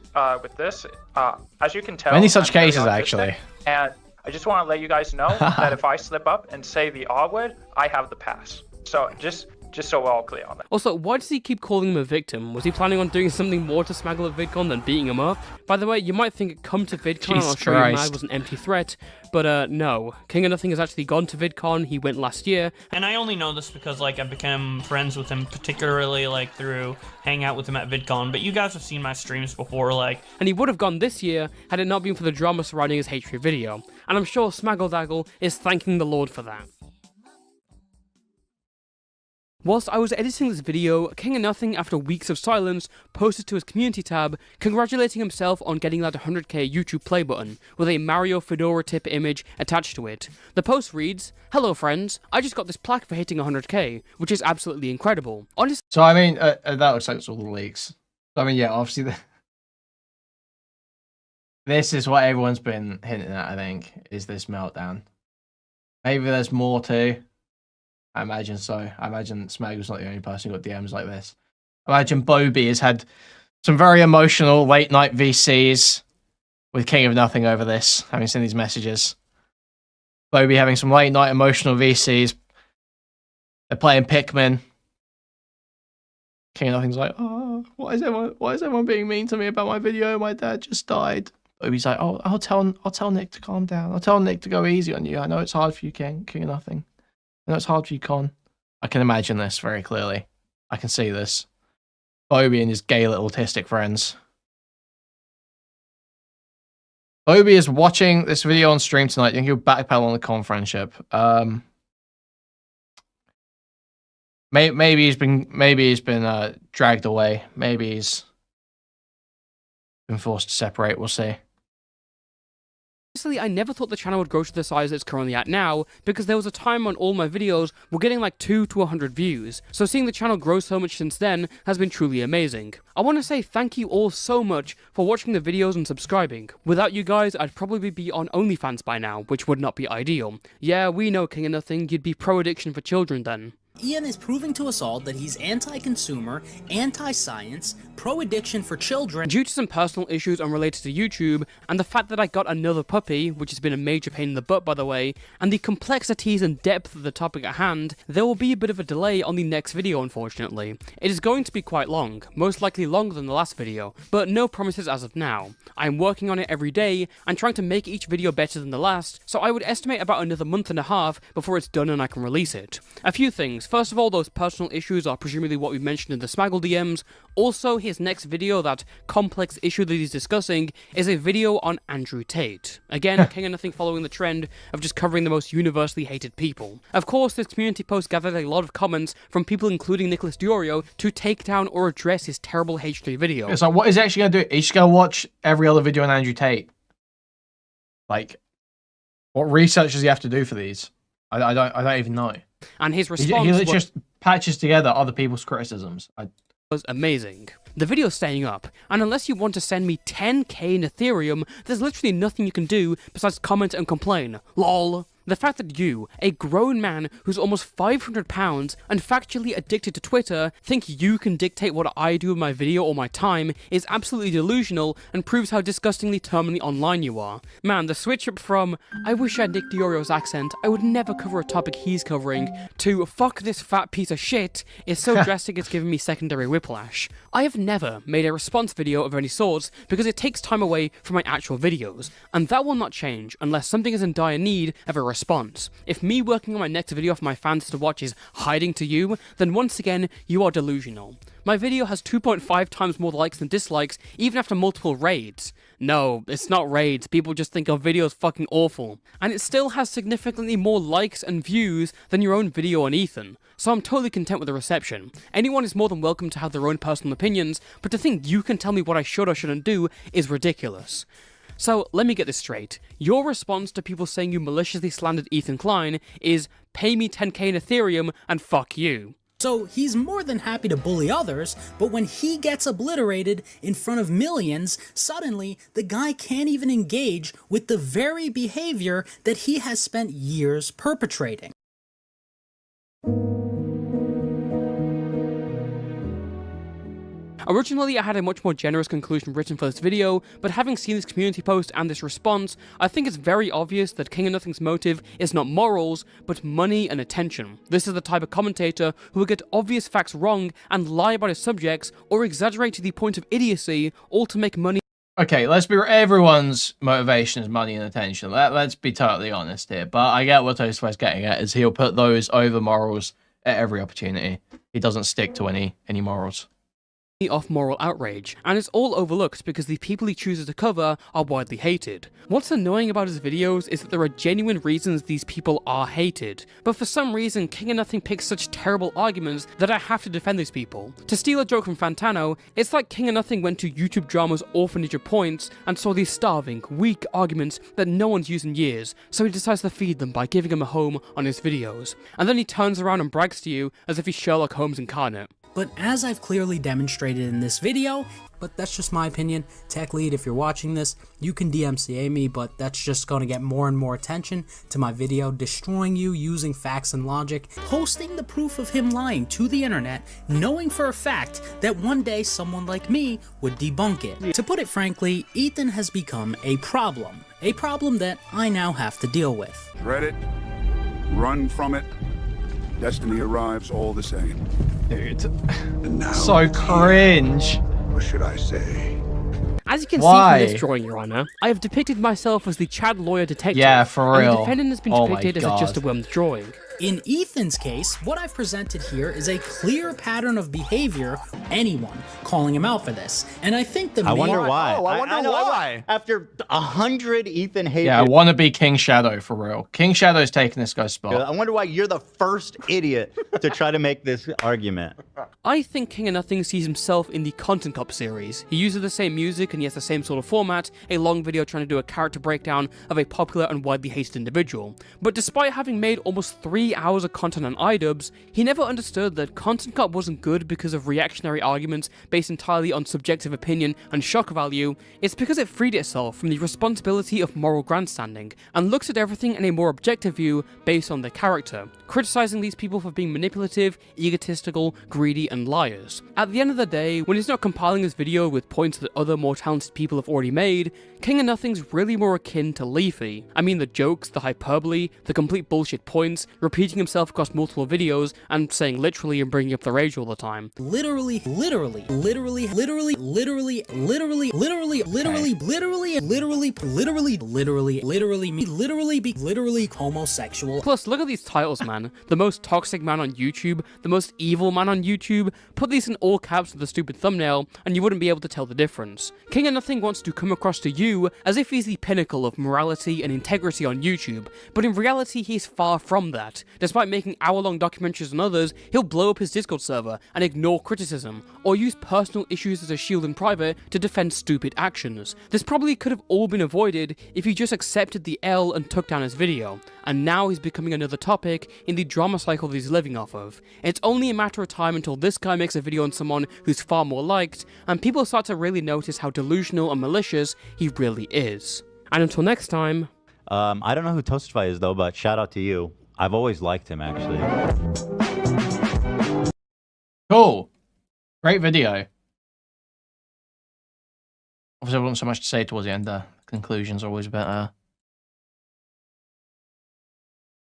this. As you can tell, Many such I'm very cases, autistic, actually. And I just want to let you guys know that if I slip up and say the R word, I have the pass. So just so we're all clear on that. Also, why does he keep calling him a victim? Was he planning on doing something more to Smaggle at VidCon than beating him up? By the way, you might think come to VidCon and I'll show you mad was an empty threat, but no. King of Nothing has actually gone to VidCon. He went last year. And I only know this because, like, I became friends with him, particularly, like, through hanging out with him at VidCon, but you guys have seen my streams before, like... And he would have gone this year had it not been for the drama surrounding his Hatred video. And I'm sure Smaggle is thanking the Lord for that. Whilst I was editing this video, King of Nothing, after weeks of silence, posted to his community tab, congratulating himself on getting that 100k YouTube play button, with a Mario Fedora tip image attached to it. The post reads, "Hello friends, I just got this plaque for hitting 100k, which is absolutely incredible. Honestly..." So I mean, that looks like it's all the leaks. I mean, yeah, obviously this is what everyone's been hinting at, I think, is this meltdown. Maybe there's more too. I imagine so. I imagine Smaggle's not the only person who got DMs like this. I imagine Bobby has had some very emotional late night VCs with King of Nothing over this, having seen these messages. Bobby having some late night emotional VCs. They're playing Pikmin. King of Nothing's like, oh, why is everyone being mean to me about my video? My dad just died. Bobby's like, oh, I'll tell Nick to calm down. I'll tell Nick to go easy on you. I know it's hard for you, King of Nothing. I know it's hard for you, Con. I can imagine this very clearly. I can see this. Bobby and his gay little autistic friends. Bobby is watching this video on stream tonight. You think he'll backpedal on the Con friendship? Maybe he's been dragged away. Maybe he's been forced to separate. We'll see. Honestly, I never thought the channel would grow to the size it's currently at now, because there was a time when all my videos were getting like 2 to 100 views, so seeing the channel grow so much since then has been truly amazing. I want to say thank you all so much for watching the videos and subscribing. Without you guys, I'd probably be on OnlyFans by now, which would not be ideal. Yeah, we know, King of Nothing, you'd be pro-addiction for children then. Ian is proving to us all that he's anti-consumer, anti-science, pro-addiction for children. Due to some personal issues unrelated to YouTube, and the fact that I got another puppy, which has been a major pain in the butt by the way, and the complexities and depth of the topic at hand, there will be a bit of a delay on the next video unfortunately. It is going to be quite long, most likely longer than the last video, but no promises as of now. I am working on it every day, and trying to make each video better than the last, so I would estimate about another month and a half before it's done and I can release it. A few things. First of all, those personal issues are presumably what we mentioned in the Smaggle DMs. Also, his next video, that complex issue that he's discussing, is a video on Andrew Tate. Again, King of Nothing following the trend of just covering the most universally hated people. Of course, this community post gathered a lot of comments from people including Nicholas Diorio to take down or address his terrible H3 video. It's like, what is he actually going to do? He's just going to watch every other video on Andrew Tate. Like, what research does he have to do for these? I don't even know. And his response he just patches together other people's criticisms. Was amazing. The video's staying up, and unless you want to send me 10k in Ethereum, there's literally nothing you can do besides comment and complain. LOL. The fact that you, a grown man who's almost 500 pounds and factually addicted to Twitter, think you can dictate what I do with my video or my time is absolutely delusional and proves how disgustingly terminally online you are. Man, the switch up from, I wish I had Nick Diorio's accent, I would never cover a topic he's covering, to fuck this fat piece of shit is so drastic it's giving me secondary whiplash. I have never made a response video of any sorts because it takes time away from my actual videos, and that will not change unless something is in dire need of a response. If me working on my next video for my fans to watch is hiding to you, then once again, you are delusional. My video has 2.5 times more likes than dislikes, even after multiple raids. No, it's not raids, people just think our video is fucking awful. And it still has significantly more likes and views than your own video on Ethan. So I'm totally content with the reception. Anyone is more than welcome to have their own personal opinions, but to think you can tell me what I should or shouldn't do is ridiculous. So, let me get this straight. Your response to people saying you maliciously slandered Ethan Klein is, pay me 10k in Ethereum and fuck you. So he's more than happy to bully others, but when he gets obliterated in front of millions, suddenly the guy can't even engage with the very behavior that he has spent years perpetrating. Originally, I had a much more generous conclusion written for this video, but having seen this community post and this response, I think it's very obvious that King of Nothing's motive is not morals, but money and attention. This is the type of commentator who will get obvious facts wrong and lie about his subjects, or exaggerate to the point of idiocy, all to make money. Okay, let's be everyone's motivation is money and attention. Let's be totally honest here. But I get what Toastify's getting at, is he'll put those over morals at every opportunity. He doesn't stick to any morals. Off moral outrage, and it's all overlooked because the people he chooses to cover are widely hated. What's annoying about his videos is that there are genuine reasons these people are hated, but for some reason King of Nothing picks such terrible arguments that I have to defend these people. To steal a joke from Fantano, it's like King of Nothing went to YouTube drama's Orphanage of Points and saw these starving, weak arguments that no one's used in years, so he decides to feed them by giving them a home on his videos. And then he turns around and brags to you as if he's Sherlock Holmes incarnate. But as I've clearly demonstrated in this video, but that's just my opinion, Tech Lead, if you're watching this, you can DMCA me, but that's just going to get more and more attention to my video destroying you using facts and logic, posting the proof of him lying to the internet, knowing for a fact that one day someone like me would debunk it. To put it frankly, Ethan has become a problem that I now have to deal with. Dread it, run from it, destiny arrives all the same. Dude, so cringe. What should I say? As you can see from this drawing, Your Honor, I have depicted myself as the Chad lawyer detective. Yeah, for real. And the defendant has been depicted as a just a whim drawing. In Ethan's case, what I've presented here is a clear pattern of behavior, anyone calling him out for this. And I think the I wonder why. Oh, I wonder why. After 100 Ethan haters. Yeah, I want to be King Shadow for real. King Shadow's taking this guy's spot. I wonder why you're the first idiot to try to make this argument. I think King of Nothing sees himself in the Content Cop series. He uses the same music and he has the same sort of format, a long video trying to do a character breakdown of a popular and widely hated individual. But despite having made almost 3 hours of content on iDubbbz, he never understood that Content Cop wasn't good because of reactionary arguments based entirely on subjective opinion and shock value. It's because it freed itself from the responsibility of moral grandstanding and looks at everything in a more objective view based on their character, criticizing these people for being manipulative, egotistical, greedy, and liars. At the end of the day, when he's not compiling his video with points that other more talented people have already made, King of Nothing's really more akin to Leafy. I mean, the jokes, the hyperbole, the complete bullshit points, repeating himself across multiple videos, and saying literally and bringing up the rage all the time. Literally homosexual. Plus, look at these titles, man. The most toxic man on YouTube, the most evil man on YouTube. Put these in all caps with a stupid thumbnail, and you wouldn't be able to tell the difference. King of Nothing wants to come across to you as if he's the pinnacle of morality and integrity on YouTube, but in reality he's far from that. Despite making hour-long documentaries on others, he'll blow up his Discord server and ignore criticism, or use personal issues as a shield in private to defend stupid actions. This probably could have all been avoided if he just accepted the L and took down his video, and now he's becoming another topic in the drama cycle that he's living off of. It's only a matter of time until this guy makes a video on someone who's far more liked, and people start to really notice how delusional and malicious he really is. And until next time... I don't know who Toastify is though, but shout out to you. I've always liked him, actually. Cool. Great video. Obviously, I wasn't so much to say towards the end. The conclusions are always better.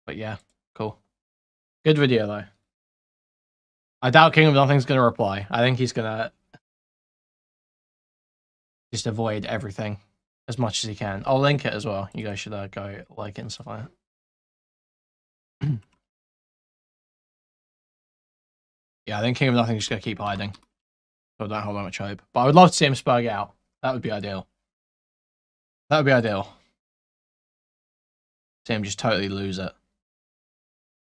But yeah, cool. Good video, though. I doubt King of Nothing's going to reply. I think he's going to just avoid everything as much as he can. I'll link it as well. You guys should go like it and stuff like that. Yeah, I think King of Nothing is just going to keep hiding. So I don't hold that much hope. But I would love to see him spurg out. That would be ideal. That would be ideal. See him just totally lose it.